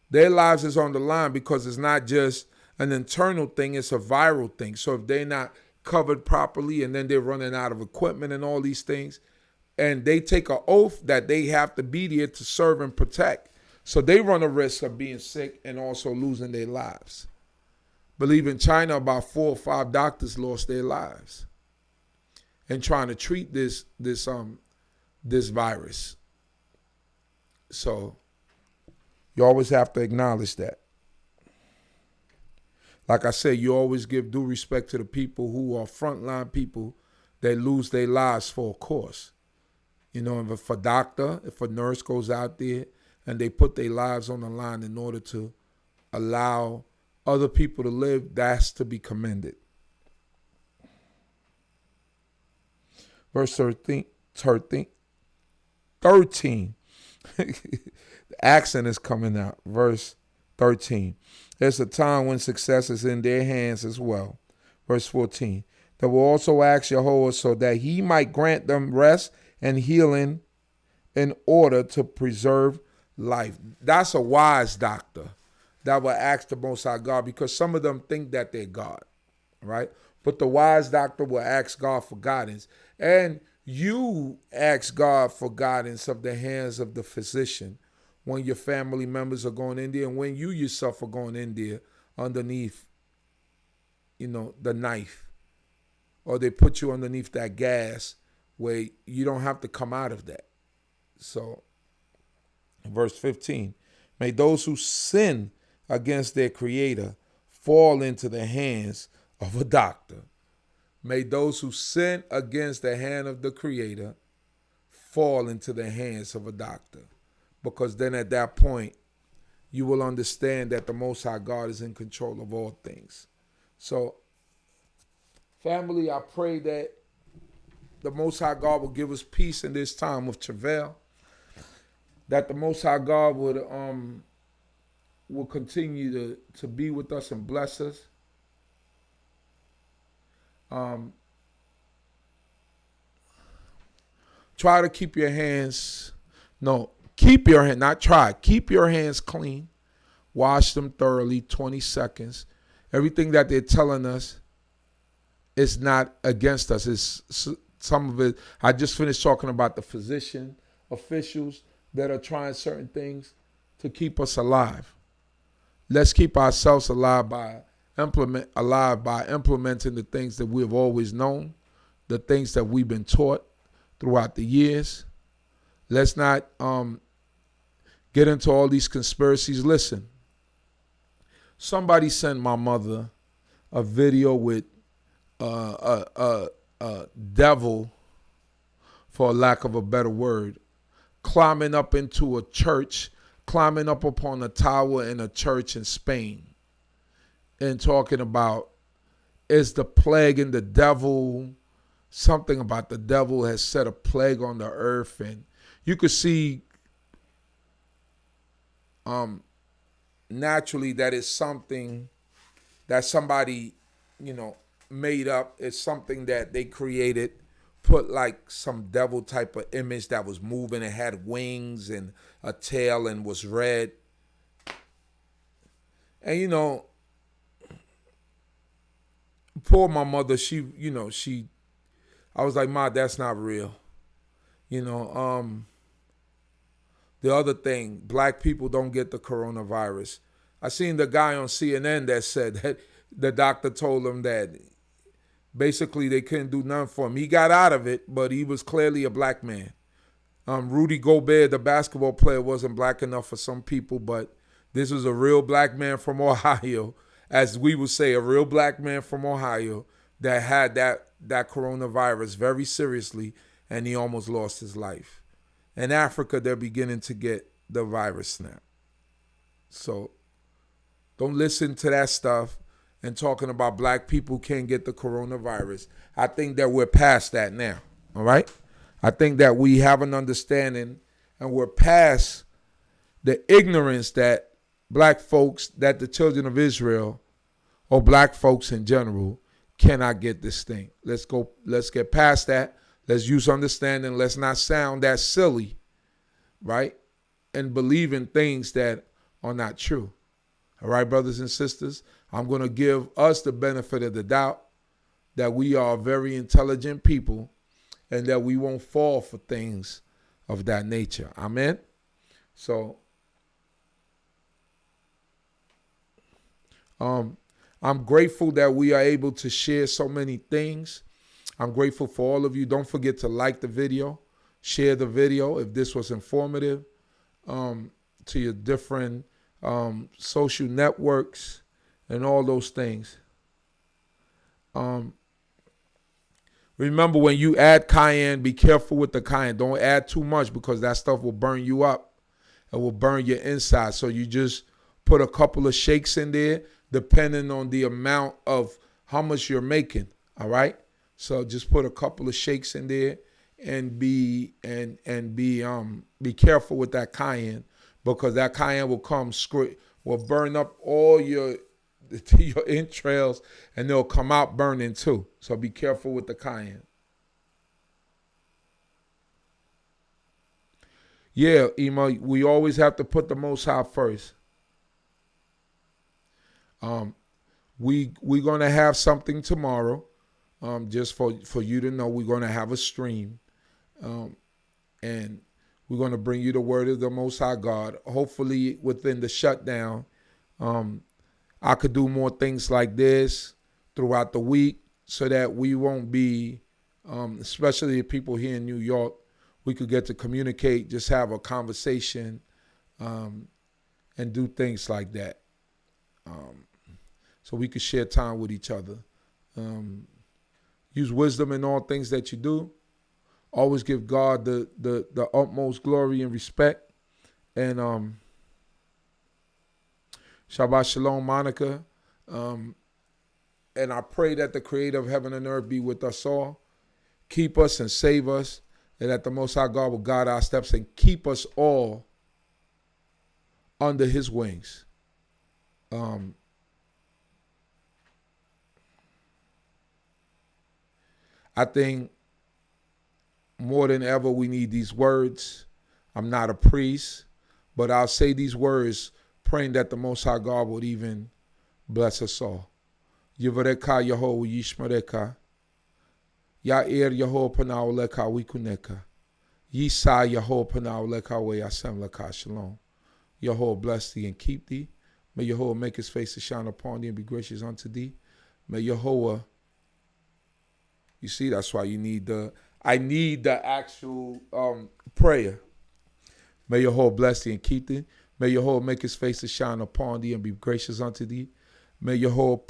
their lives is on the line, because it's not just an internal thing, it's a viral thing. So if they're not covered properly and then they're running out of equipment and all these things, and they take an oath that they have to be there to serve and protect. So they run a risk of being sick and also losing their lives. Believe in China, about 4 or 5 doctors lost their lives and trying to treat this virus. So you always have to acknowledge that. Like I said, you always give due respect to the people who are frontline people that lose their lives for a cause. If a doctor, if a nurse goes out there and they put their lives on the line in order to allow other people to live, that's to be commended. Verse 13. The accent is coming out. Verse 13. There's a time when success is in their hands as well. Verse 14. They will also ask Jehovah so that he might grant them rest and healing in order to preserve life. That's a wise doctor that will ask the Most High God, because some of them think that they're God, right? But the wise doctor will ask God for guidance. And you ask God for guidance of the hands of the physician when your family members are going in there and when you yourself are going in there underneath, the knife, or they put you underneath that gas where you don't have to come out of that. So, verse 15, may those who sin against their creator fall into the hands of a doctor. May those who sin against the hand of the creator fall into the hands of a doctor. Because then at that point, you will understand that the Most High God is in control of all things. So, family, I pray that the Most High God will give us peace in this time of travail. That the Most High God will continue to be with us and bless us. Try to keep your hands, keep your hand, not try, keep your hands clean. Wash them thoroughly, 20 seconds. Everything that they're telling us is not against us. It's some of it. I just finished talking about the physician officials that are trying certain things to keep us alive. Let's keep ourselves alive by implementing the things that we've always known, the things that we've been taught throughout the years. Let's not get into all these conspiracies. Listen, somebody sent my mother a video with a devil, for lack of a better word, climbing up into a church, climbing up upon a tower in a church in Spain, and talking about, is the plague in the devil, something about the devil has set a plague on the earth. And you could see naturally that it's something that somebody, made up. It's something that they created, put like some devil type of image that was moving. It had wings and a tail and was red. And, poor my mother, I was like, Ma, that's not real. The other thing, black people don't get the coronavirus. I seen the guy on CNN that said that the doctor told him that basically they couldn't do nothing for him. He got out of it, but he was clearly a black man. Rudy Gobert, the basketball player, wasn't black enough for some people, but this was a real black man from Ohio, as we would say, a real black man from Ohio that had that coronavirus very seriously, and he almost lost his life. In Africa, they're beginning to get the virus now. So don't listen to that stuff and talking about black people can't get the coronavirus. I think that we're past that now, all right? I think that we have an understanding and we're past the ignorance that black folks, that the children of Israel or black folks in general cannot get this thing. Let's get past that. Let's use understanding. Let's not sound that silly, right? And believe in things that are not true. All right, brothers and sisters, I'm going to give us the benefit of the doubt that we are very intelligent people and that we won't fall for things of that nature. Amen? So, I'm grateful that we are able to share so many things. I'm grateful for all of you. Don't forget to like the video, share the video if this was informative to your different social networks and all those things. Remember, when you add cayenne, be careful with the cayenne. Don't add too much because that stuff will burn you up. It will burn your inside. So you just put a couple of shakes in there. depending on the amount of how much you're making. All right. So just put a couple of shakes in there and be careful with that cayenne, because that cayenne will burn up all your entrails, and they'll come out burning too. So be careful with the cayenne. Yeah, Ema, we always have to put the Most High first. We're gonna have something tomorrow. Just for you to know, we're gonna have a stream, and we're gonna bring you the word of the Most High God. Hopefully, within the shutdown, I could do more things like this throughout the week, so that we won't be, especially the people here in New York, we could get to communicate, just have a conversation, and do things like that. So we could share time with each other. Use wisdom in all things that you do. Always give God the utmost glory and respect. And Shabbat Shalom, Monica. And I pray that the Creator of heaven and earth be with us all. Keep us and save us. And that the Most High God will guide our steps and keep us all under His wings. I think more than ever we need these words. I'm not a priest, but I'll say these words praying that the Most High God would even bless us all. Yivareka Yehovah Yishmareka. Ya'ir Yehovah Panao Leka Wikuneka. Yisa Yehovah Panao Leka Weyasem Leka Shalom. Yehovah bless thee and keep thee. May Yehovah make his face to shine upon thee and be gracious unto thee. May Yehovah, you see, that's why I need the actual prayer. May Yehovah bless thee and keep thee. May Yehovah make his face to shine upon thee and be gracious unto thee. May Yehovah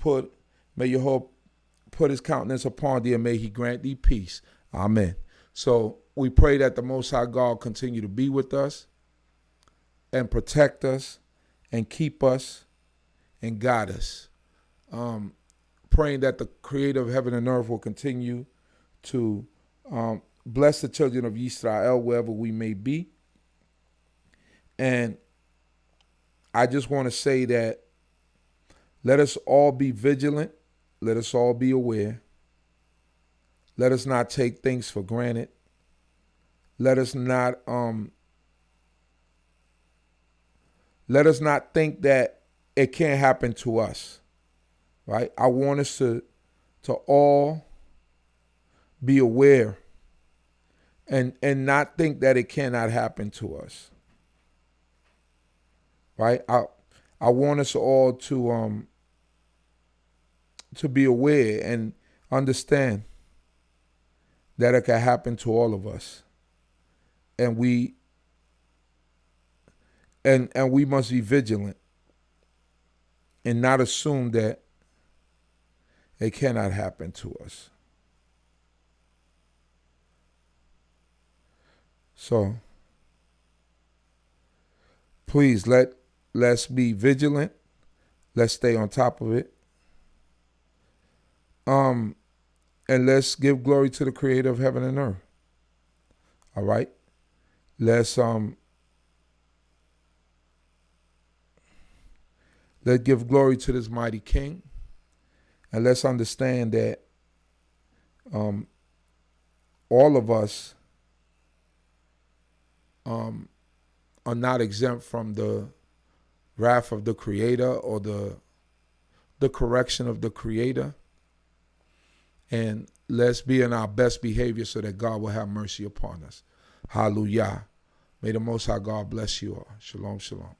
put his countenance upon thee, and may he grant thee peace. Amen. So we pray that the Most High God continue to be with us and protect us and keep us and guide us. Praying that the Creator of heaven and earth will continue to bless the children of Israel wherever we may be. And I just want to say that let us all be vigilant. Let us all be aware. Let us not take things for granted. Let us not think that it can't happen to us. Right? I want us to all be aware and not think that it cannot happen to us. Right? I want us all to be aware and understand that it can happen to all of us. And we must be vigilant and not assume that it cannot happen to us. So please let's be vigilant. Let's stay on top of it. And let's give glory to the Creator of heaven and earth. All right? Let's give glory to this mighty King. And let's understand that all of us are not exempt from the wrath of the Creator or the correction of the Creator. And let's be in our best behavior so that God will have mercy upon us. Hallelujah. May the Most High God bless you all. Shalom, shalom.